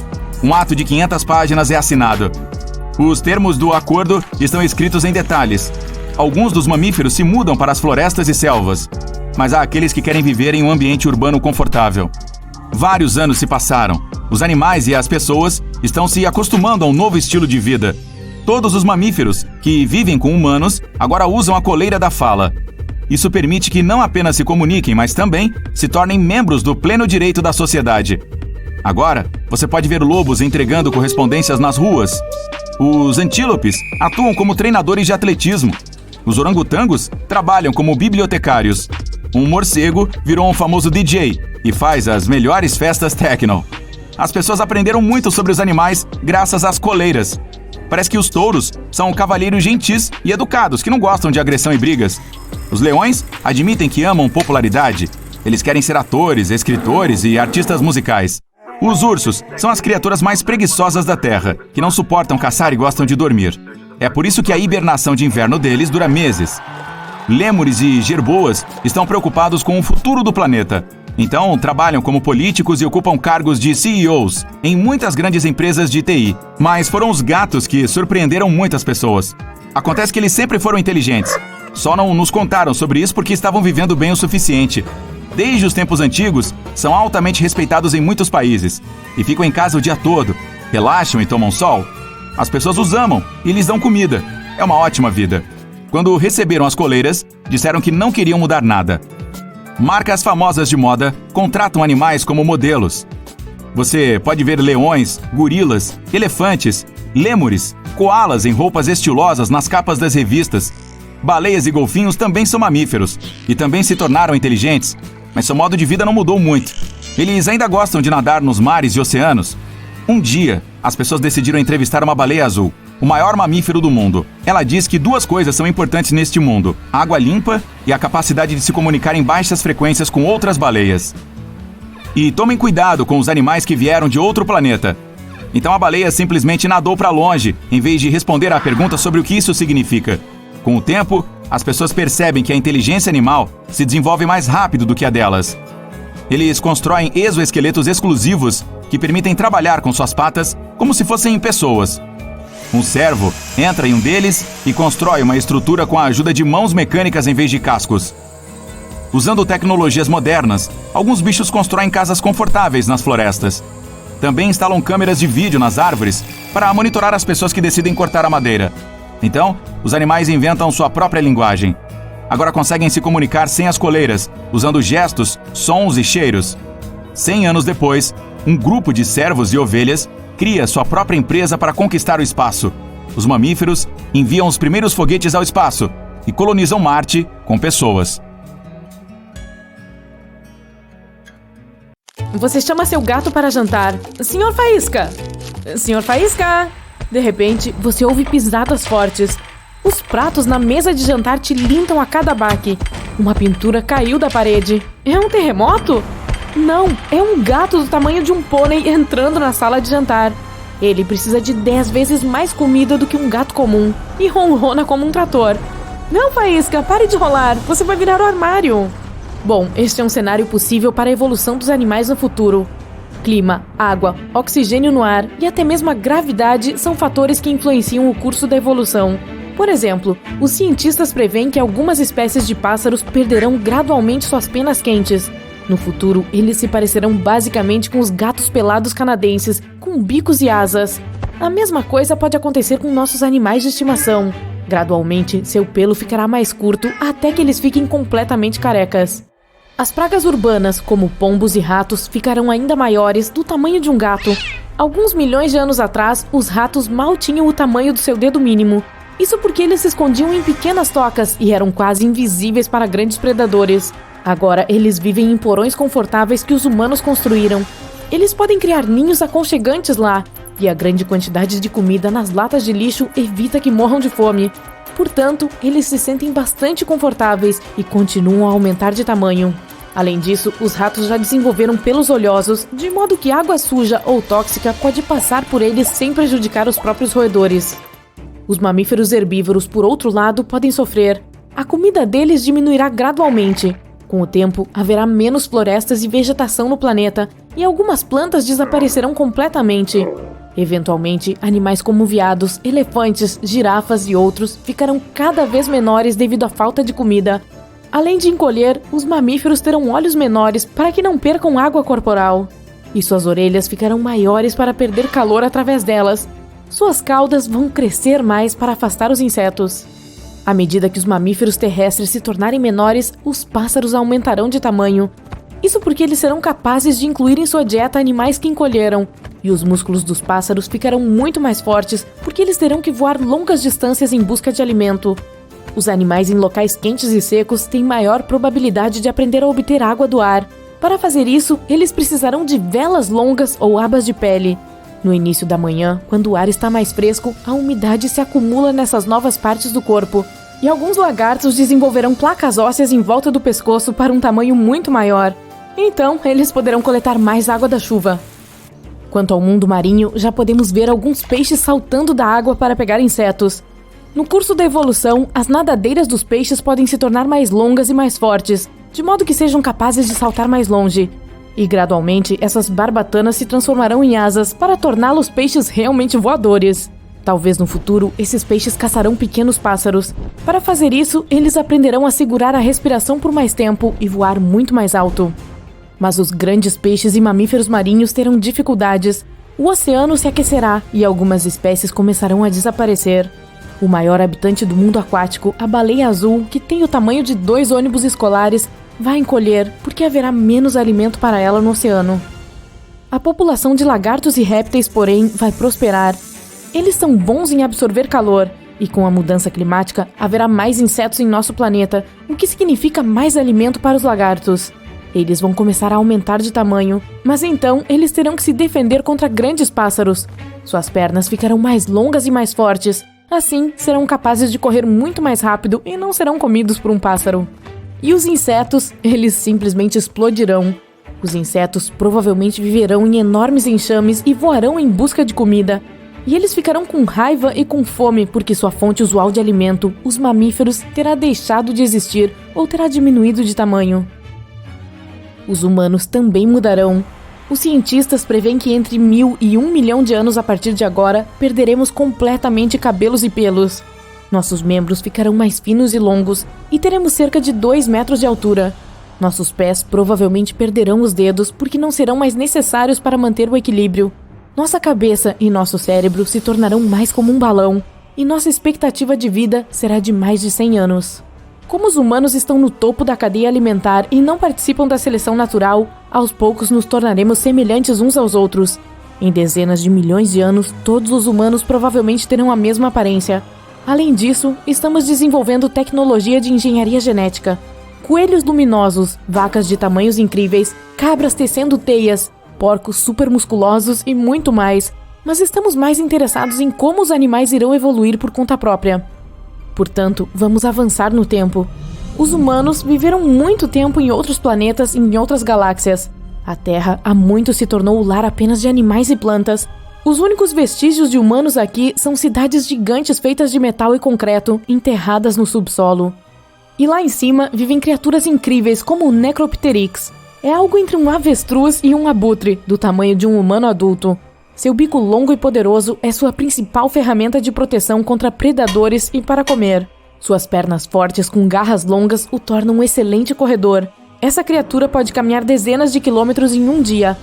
Um ato de 500 páginas é assinado. Os termos do acordo estão escritos em detalhes. Alguns dos mamíferos se mudam para as florestas e selvas, mas há aqueles que querem viver em um ambiente urbano confortável. Vários anos se passaram. Os animais e as pessoas estão se acostumando a um novo estilo de vida. Todos os mamíferos que vivem com humanos agora usam a coleira da fala. Isso permite que não apenas se comuniquem, mas também se tornem membros do pleno direito da sociedade. Agora, você pode ver lobos entregando correspondências nas ruas. Os antílopes atuam como treinadores de atletismo. Os orangotangos trabalham como bibliotecários. Um morcego virou um famoso DJ e faz as melhores festas techno. As pessoas aprenderam muito sobre os animais graças às coleiras. Parece que os touros são cavalheiros gentis e educados que não gostam de agressão e brigas. Os leões admitem que amam popularidade. Eles querem ser atores, escritores e artistas musicais. Os ursos são as criaturas mais preguiçosas da Terra, que não suportam caçar e gostam de dormir. É por isso que a hibernação de inverno deles dura meses. Lêmures e jerboas estão preocupados com o futuro do planeta. Então, trabalham como políticos e ocupam cargos de CEOs em muitas grandes empresas de TI. Mas foram os gatos que surpreenderam muitas pessoas. Acontece que eles sempre foram inteligentes. Só não nos contaram sobre isso porque estavam vivendo bem o suficiente. Desde os tempos antigos, são altamente respeitados em muitos países. E ficam em casa o dia todo. Relaxam e tomam sol. As pessoas os amam e lhes dão comida. É uma ótima vida. Quando receberam as coleiras, disseram que não queriam mudar nada. Marcas famosas de moda contratam animais como modelos. Você pode ver leões, gorilas, elefantes, lêmures, coalas em roupas estilosas nas capas das revistas. Baleias e golfinhos também são mamíferos e também se tornaram inteligentes, mas seu modo de vida não mudou muito. Eles ainda gostam de nadar nos mares e oceanos. Um dia, as pessoas decidiram entrevistar uma baleia azul, o maior mamífero do mundo. Ela diz que 2 coisas são importantes neste mundo: água limpa e a capacidade de se comunicar em baixas frequências com outras baleias. E tomem cuidado com os animais que vieram de outro planeta. Então a baleia simplesmente nadou para longe, em vez de responder à pergunta sobre o que isso significa. Com o tempo, as pessoas percebem que a inteligência animal se desenvolve mais rápido do que a delas. Eles constroem exoesqueletos exclusivos que permitem trabalhar com suas patas como se fossem pessoas. Um cervo entra em um deles e constrói uma estrutura com a ajuda de mãos mecânicas em vez de cascos. Usando tecnologias modernas, alguns bichos constroem casas confortáveis nas florestas. Também instalam câmeras de vídeo nas árvores para monitorar as pessoas que decidem cortar a madeira. Então, os animais inventam sua própria linguagem. Agora conseguem se comunicar sem as coleiras, usando gestos, sons e cheiros. 100 anos depois, um grupo de cervos e ovelhas cria sua própria empresa para conquistar o espaço. Os mamíferos enviam os primeiros foguetes ao espaço e colonizam Marte com pessoas. Você chama seu gato para jantar. Senhor Faísca! Senhor Faísca! De repente, você ouve pisadas fortes. Os pratos na mesa de jantar tilintam a cada baque. Uma pintura caiu da parede. É um terremoto? Não, é um gato do tamanho de um pônei entrando na sala de jantar. Ele precisa de 10 vezes mais comida do que um gato comum e ronrona como um trator. Não, Faísca, pare de rolar, você vai virar o armário. Bom, este é um cenário possível para a evolução dos animais no futuro. Clima, água, oxigênio no ar e até mesmo a gravidade são fatores que influenciam o curso da evolução. Por exemplo, os cientistas preveem que algumas espécies de pássaros perderão gradualmente suas penas quentes. No futuro, eles se parecerão basicamente com os gatos pelados canadenses, com bicos e asas. A mesma coisa pode acontecer com nossos animais de estimação. Gradualmente, seu pelo ficará mais curto até que eles fiquem completamente carecas. As pragas urbanas, como pombos e ratos, ficarão ainda maiores, do tamanho de um gato. Alguns milhões de anos atrás, os ratos mal tinham o tamanho do seu dedo mínimo. Isso porque eles se escondiam em pequenas tocas e eram quase invisíveis para grandes predadores. Agora, eles vivem em porões confortáveis que os humanos construíram. Eles podem criar ninhos aconchegantes lá, e a grande quantidade de comida nas latas de lixo evita que morram de fome. Portanto, eles se sentem bastante confortáveis e continuam a aumentar de tamanho. Além disso, os ratos já desenvolveram pelos oleosos, de modo que água suja ou tóxica pode passar por eles sem prejudicar os próprios roedores. Os mamíferos herbívoros, por outro lado, podem sofrer. A comida deles diminuirá gradualmente. Com o tempo, haverá menos florestas e vegetação no planeta, e algumas plantas desaparecerão completamente. Eventualmente, animais como veados, elefantes, girafas e outros ficarão cada vez menores devido à falta de comida. Além de encolher, os mamíferos terão olhos menores para que não percam água corporal. E suas orelhas ficarão maiores para perder calor através delas. Suas caudas vão crescer mais para afastar os insetos. À medida que os mamíferos terrestres se tornarem menores, os pássaros aumentarão de tamanho. Isso porque eles serão capazes de incluir em sua dieta animais que encolheram. E os músculos dos pássaros ficarão muito mais fortes porque eles terão que voar longas distâncias em busca de alimento. Os animais em locais quentes e secos têm maior probabilidade de aprender a obter água do ar. Para fazer isso, eles precisarão de velas longas ou abas de pele. No início da manhã, quando o ar está mais fresco, a umidade se acumula nessas novas partes do corpo. E alguns lagartos desenvolverão placas ósseas em volta do pescoço para um tamanho muito maior. Então, eles poderão coletar mais água da chuva. Quanto ao mundo marinho, já podemos ver alguns peixes saltando da água para pegar insetos. No curso da evolução, as nadadeiras dos peixes podem se tornar mais longas e mais fortes, de modo que sejam capazes de saltar mais longe. E gradualmente, essas barbatanas se transformarão em asas para torná-los peixes realmente voadores. Talvez no futuro, esses peixes caçarão pequenos pássaros. Para fazer isso, eles aprenderão a segurar a respiração por mais tempo e voar muito mais alto. Mas os grandes peixes e mamíferos marinhos terão dificuldades. O oceano se aquecerá e algumas espécies começarão a desaparecer. O maior habitante do mundo aquático, a baleia azul, que tem o tamanho de 2 ônibus escolares, vai encolher porque haverá menos alimento para ela no oceano. A população de lagartos e répteis, porém, vai prosperar. Eles são bons em absorver calor, e com a mudança climática, haverá mais insetos em nosso planeta, o que significa mais alimento para os lagartos. Eles vão começar a aumentar de tamanho, mas então eles terão que se defender contra grandes pássaros. Suas pernas ficarão mais longas e mais fortes. Assim, serão capazes de correr muito mais rápido e não serão comidos por um pássaro. E os insetos, eles simplesmente explodirão. Os insetos provavelmente viverão em enormes enxames e voarão em busca de comida. E eles ficarão com raiva e com fome porque sua fonte usual de alimento, os mamíferos, terá deixado de existir ou terá diminuído de tamanho. Os humanos também mudarão. Os cientistas prevêem que entre 1000 e 1 milhão de anos a partir de agora, perderemos completamente cabelos e pelos. Nossos membros ficarão mais finos e longos e teremos cerca de 2 metros de altura. Nossos pés provavelmente perderão os dedos porque não serão mais necessários para manter o equilíbrio. Nossa cabeça e nosso cérebro se tornarão mais como um balão e nossa expectativa de vida será de mais de 100 anos. Como os humanos estão no topo da cadeia alimentar e não participam da seleção natural, aos poucos nos tornaremos semelhantes uns aos outros. Em dezenas de milhões de anos, todos os humanos provavelmente terão a mesma aparência. Além disso, estamos desenvolvendo tecnologia de engenharia genética. Coelhos luminosos, vacas de tamanhos incríveis, cabras tecendo teias, porcos supermusculosos e muito mais. Mas estamos mais interessados em como os animais irão evoluir por conta própria. Portanto, vamos avançar no tempo. Os humanos viveram muito tempo em outros planetas e em outras galáxias. A Terra há muito se tornou o lar apenas de animais e plantas. Os únicos vestígios de humanos aqui são cidades gigantes feitas de metal e concreto, enterradas no subsolo. E lá em cima vivem criaturas incríveis como o Necropteryx. É algo entre um avestruz e um abutre, do tamanho de um humano adulto. Seu bico longo e poderoso é sua principal ferramenta de proteção contra predadores e para comer. Suas pernas fortes com garras longas o tornam um excelente corredor. Essa criatura pode caminhar dezenas de quilômetros em um dia.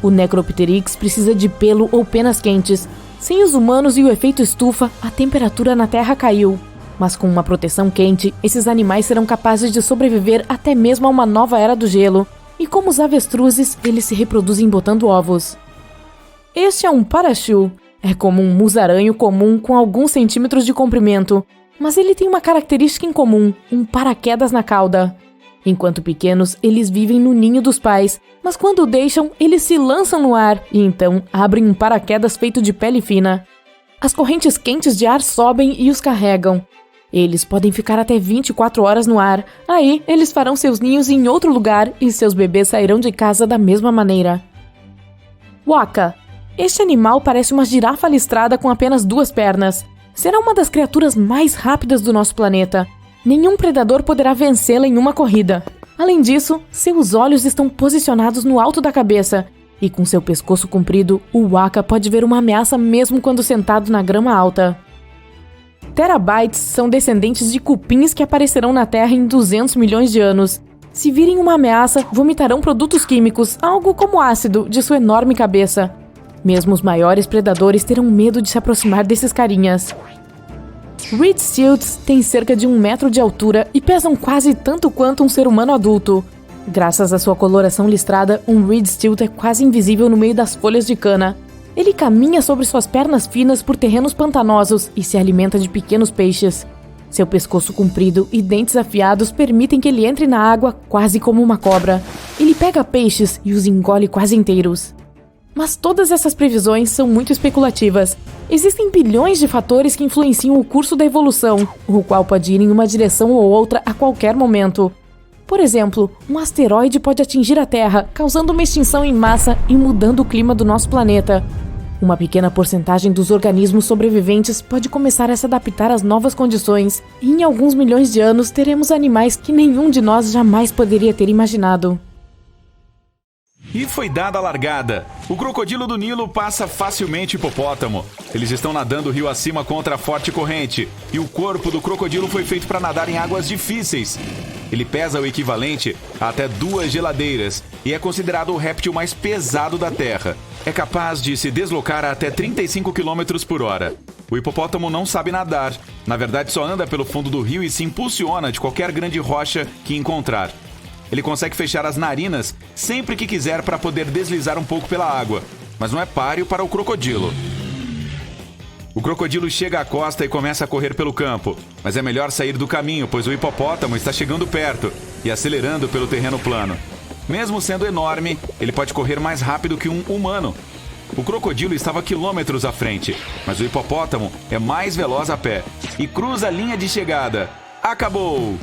O Necropteryx precisa de pelo ou penas quentes. Sem os humanos e o efeito estufa, a temperatura na Terra caiu. Mas com uma proteção quente, esses animais serão capazes de sobreviver até mesmo a uma nova era do gelo. E como os avestruzes, eles se reproduzem botando ovos. Este é um parachu. É como um musaranho comum com alguns centímetros de comprimento, mas ele tem uma característica em comum, um paraquedas na cauda. Enquanto pequenos, eles vivem no ninho dos pais, mas quando o deixam, eles se lançam no ar e então abrem um paraquedas feito de pele fina. As correntes quentes de ar sobem e os carregam. Eles podem ficar até 24 horas no ar, aí eles farão seus ninhos em outro lugar e seus bebês sairão de casa da mesma maneira. Waka. Este animal parece uma girafa listrada com apenas 2 pernas. Será uma das criaturas mais rápidas do nosso planeta. Nenhum predador poderá vencê-la em uma corrida. Além disso, seus olhos estão posicionados no alto da cabeça. E com seu pescoço comprido, o Waka pode ver uma ameaça mesmo quando sentado na grama alta. Terabytes são descendentes de cupins que aparecerão na Terra em 200 milhões de anos. Se virem uma ameaça, vomitarão produtos químicos, algo como ácido, de sua enorme cabeça. Mesmo os maiores predadores terão medo de se aproximar desses carinhas. Reed Stilts têm cerca de 1 metro de altura e pesam quase tanto quanto um ser humano adulto. Graças à sua coloração listrada, um Reed Stilt é quase invisível no meio das folhas de cana. Ele caminha sobre suas pernas finas por terrenos pantanosos e se alimenta de pequenos peixes. Seu pescoço comprido e dentes afiados permitem que ele entre na água quase como uma cobra. Ele pega peixes e os engole quase inteiros. Mas todas essas previsões são muito especulativas. Existem bilhões de fatores que influenciam o curso da evolução, o qual pode ir em uma direção ou outra a qualquer momento. Por exemplo, um asteroide pode atingir a Terra, causando uma extinção em massa e mudando o clima do nosso planeta. Uma pequena porcentagem dos organismos sobreviventes pode começar a se adaptar às novas condições, e em alguns milhões de anos teremos animais que nenhum de nós jamais poderia ter imaginado. E foi dada a largada. O crocodilo do Nilo passa facilmente o hipopótamo. Eles estão nadando rio acima contra a forte corrente. E o corpo do crocodilo foi feito para nadar em águas difíceis. Ele pesa o equivalente a até 2 geladeiras e é considerado o réptil mais pesado da Terra. É capaz de se deslocar a até 35 km por hora. O hipopótamo não sabe nadar. Na verdade, só anda pelo fundo do rio e se impulsiona de qualquer grande rocha que encontrar. Ele consegue fechar as narinas sempre que quiser para poder deslizar um pouco pela água, mas não é páreo para o crocodilo. O crocodilo chega à costa e começa a correr pelo campo, mas é melhor sair do caminho, pois o hipopótamo está chegando perto e acelerando pelo terreno plano. Mesmo sendo enorme, ele pode correr mais rápido que um humano. O crocodilo estava quilômetros à frente, mas o hipopótamo é mais veloz a pé e cruza a linha de chegada. Acabou!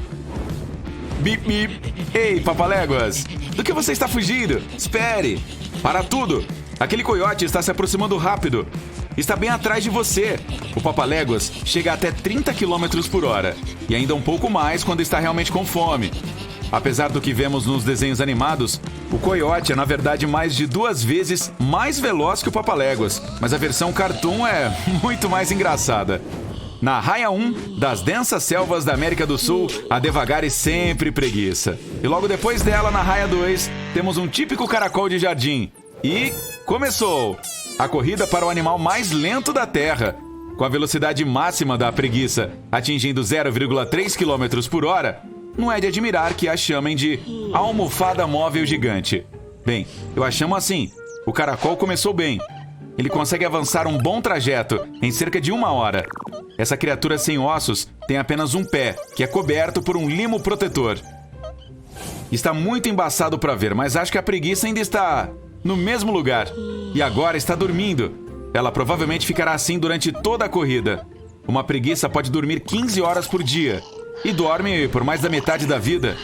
Bip, bip. Ei, Papaléguas, do que você está fugindo? Espere! Para tudo! Aquele coiote está se aproximando rápido. Está bem atrás de você. O Papaléguas chega até 30 km por hora. E ainda um pouco mais quando está realmente com fome. Apesar do que vemos nos desenhos animados, o coiote é na verdade mais de 2 vezes mais veloz que o Papaléguas. Mas a versão cartoon é muito mais engraçada. Na raia 1 das densas selvas da América do Sul, a devagar e sempre preguiça. E logo depois dela, na raia 2, temos um típico caracol de jardim. E começou a corrida para o animal mais lento da Terra, com a velocidade máxima da preguiça atingindo 0,3 km por hora. Não é de admirar que a chamem de almofada móvel gigante. Bem, eu a chamo assim. O caracol começou bem. Ele consegue avançar um bom trajeto em cerca de 1 hora. Essa criatura sem ossos tem apenas um pé, que é coberto por um limo protetor. Está muito embaçado para ver, mas acho que a preguiça ainda está no mesmo lugar. E agora está dormindo. Ela provavelmente ficará assim durante toda a corrida. Uma preguiça pode dormir 15 horas por dia. E dorme por mais da metade da vida.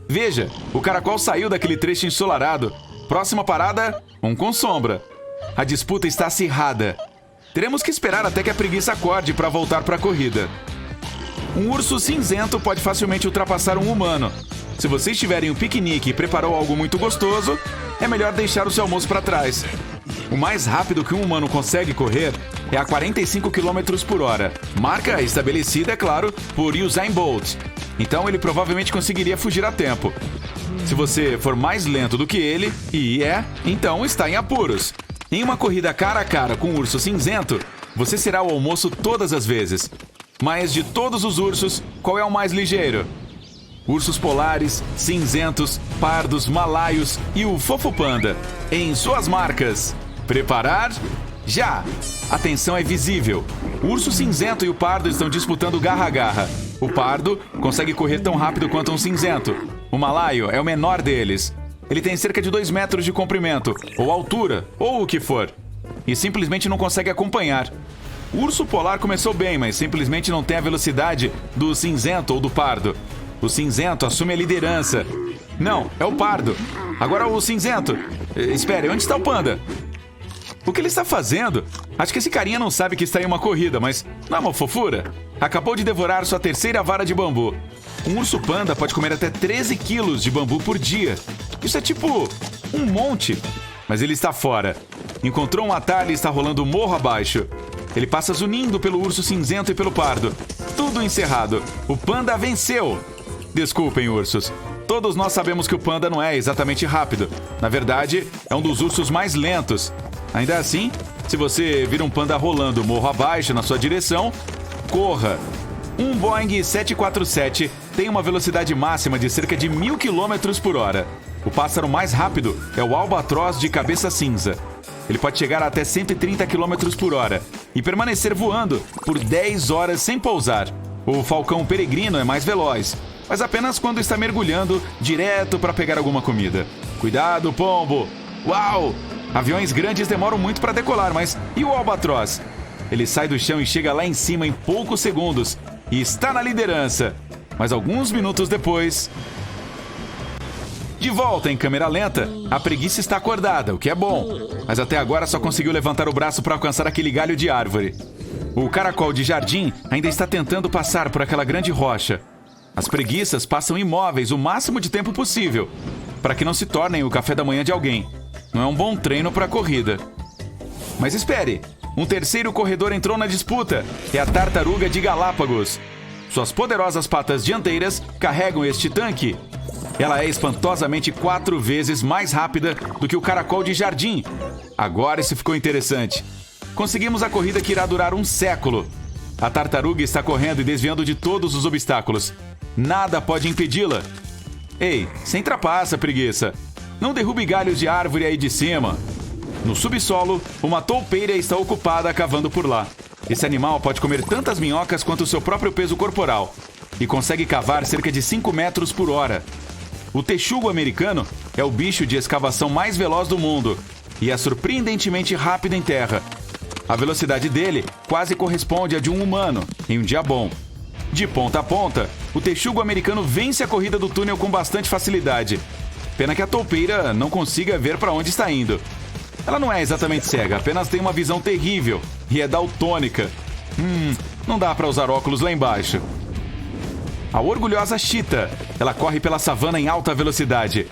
Veja, o caracol saiu daquele trecho ensolarado. Próxima parada, um com sombra. A disputa está acirrada. Teremos que esperar até que a preguiça acorde para voltar para a corrida. Um urso cinzento pode facilmente ultrapassar um humano. Se vocês tiverem um piquenique e preparou algo muito gostoso, é melhor deixar o seu almoço para trás. O mais rápido que um humano consegue correr é a 45 km por hora. Marca estabelecida, é claro, por Usain Bolt. Então ele provavelmente conseguiria fugir a tempo. Se você for mais lento do que ele, então está em apuros. Em uma corrida cara a cara com um urso cinzento, você será o almoço todas as vezes. Mas de todos os ursos, qual é o mais ligeiro? Ursos polares, cinzentos, pardos, malaios e o fofo panda. Em suas marcas. Preparar? Já! A tensão é visível. O urso cinzento e o pardo estão disputando garra a garra. O pardo consegue correr tão rápido quanto um cinzento. O malaio é o menor deles. Ele tem cerca de 2 metros de comprimento, ou altura, ou o que for. E simplesmente não consegue acompanhar. O urso polar começou bem, mas simplesmente não tem a velocidade do cinzento ou do pardo. O cinzento assume a liderança. Não, é o pardo. Agora o cinzento. Espere, onde está o panda? O que ele está fazendo? Acho que esse carinha não sabe que está em uma corrida, mas não é uma fofura? Acabou de devorar sua 3ª vara de bambu. Um urso panda pode comer até 13 quilos de bambu por dia. Isso é tipo um monte. Mas ele está fora. Encontrou um atalho e está rolando morro abaixo. Ele passa zunindo pelo urso cinzento e pelo pardo. Tudo encerrado. O panda venceu. Desculpem, ursos. Todos nós sabemos que o panda não é exatamente rápido. Na verdade, é um dos ursos mais lentos. Ainda assim, se você vir um panda rolando morro abaixo na sua direção, corra. Um Boeing 747 tem uma velocidade máxima de cerca de 1.000 km por hora. O pássaro mais rápido é o albatroz de cabeça cinza. Ele pode chegar a até 130 km por hora e permanecer voando por 10 horas sem pousar. O falcão peregrino é mais veloz, mas apenas quando está mergulhando direto para pegar alguma comida. Cuidado, pombo! Uau! Aviões grandes demoram muito para decolar, mas e o albatroz? Ele sai do chão e chega lá em cima em poucos segundos e está na liderança. Mas alguns minutos depois... De volta em câmera lenta, a preguiça está acordada, o que é bom. Mas até agora só conseguiu levantar o braço para alcançar aquele galho de árvore. O caracol de jardim ainda está tentando passar por aquela grande rocha. As preguiças passam imóveis o máximo de tempo possível, para que não se tornem o café da manhã de alguém. Não é um bom treino para a corrida. Mas espere, um terceiro corredor entrou na disputa. É a tartaruga de Galápagos. Suas poderosas patas dianteiras carregam este tanque. Ela é espantosamente 4 vezes mais rápida do que o caracol de jardim. Agora isso ficou interessante. Conseguimos a corrida que irá durar um século. A tartaruga está correndo e desviando de todos os obstáculos. Nada pode impedi-la. Ei, sem trapaça, preguiça. Não derrube galhos de árvore aí de cima. No subsolo, uma toupeira está ocupada cavando por lá. Esse animal pode comer tantas minhocas quanto o seu próprio peso corporal e consegue cavar cerca de 5 metros por hora. O texugo americano é o bicho de escavação mais veloz do mundo e é surpreendentemente rápido em terra. A velocidade dele quase corresponde à de um humano em um dia bom. De ponta a ponta, o texugo americano vence a corrida do túnel com bastante facilidade. Pena que a toupeira não consiga ver para onde está indo. Ela não é exatamente cega, apenas tem uma visão terrível e é daltônica. Não dá para usar óculos lá embaixo. A orgulhosa chita. Ela corre pela savana em alta velocidade.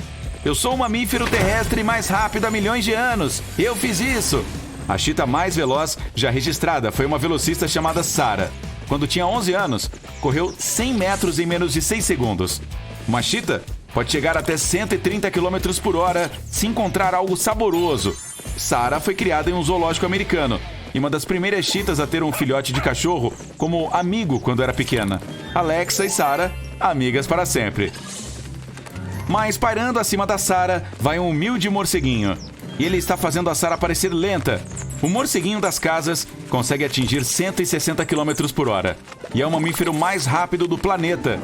Eu sou o mamífero terrestre mais rápido há milhões de anos. Eu fiz isso. A chita mais veloz já registrada foi uma velocista chamada Sarah. Quando tinha 11 anos, correu 100 metros em menos de 6 segundos. Uma chita pode chegar até 130 km por hora se encontrar algo saboroso. Sarah foi criada em um zoológico americano e uma das primeiras chitas a ter um filhote de cachorro como amigo quando era pequena. Alexa e Sarah, amigas para sempre. Mas pairando acima da Sarah vai um humilde morceguinho. E ele está fazendo a Sarah parecer lenta. O morceguinho das casas consegue atingir 160 km por hora. E é o mamífero mais rápido do planeta.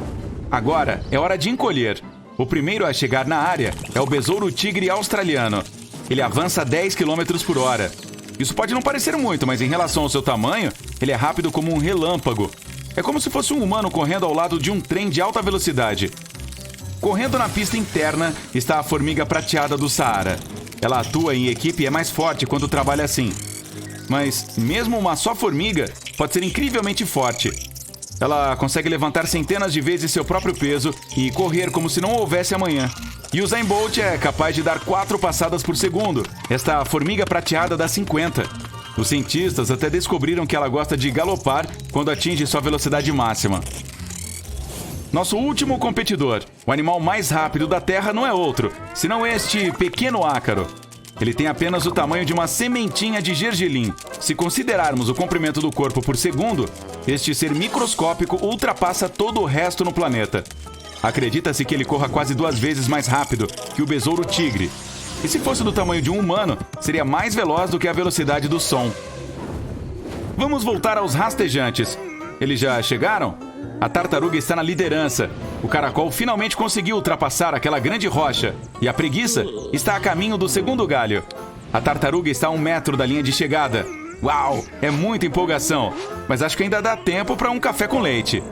Agora é hora de encolher. O primeiro a chegar na área é o besouro tigre australiano. Ele avança 10 km por hora. Isso pode não parecer muito, mas em relação ao seu tamanho, ele é rápido como um relâmpago. É como se fosse um humano correndo ao lado de um trem de alta velocidade. Correndo na pista interna está a formiga prateada do Saara. Ela atua em equipe e é mais forte quando trabalha assim. Mas mesmo uma só formiga pode ser incrivelmente forte. Ela consegue levantar centenas de vezes seu próprio peso e correr como se não houvesse amanhã. E Usain Bolt é capaz de dar 4 passadas por segundo. Esta formiga prateada dá 50. Os cientistas até descobriram que ela gosta de galopar quando atinge sua velocidade máxima. Nosso último competidor, o animal mais rápido da Terra, não é outro, senão este pequeno ácaro. Ele tem apenas o tamanho de uma sementinha de gergelim. Se considerarmos o comprimento do corpo por segundo, este ser microscópico ultrapassa todo o resto no planeta. Acredita-se que ele corra quase 2 vezes mais rápido que o besouro tigre. E se fosse do tamanho de um humano, seria mais veloz do que a velocidade do som. Vamos voltar aos rastejantes. Eles já chegaram? A tartaruga está na liderança. O caracol finalmente conseguiu ultrapassar aquela grande rocha. E a preguiça está a caminho do segundo galho. A tartaruga está a 1 metro da linha de chegada. Uau! É muita empolgação. Mas acho que ainda dá tempo para um café com leite.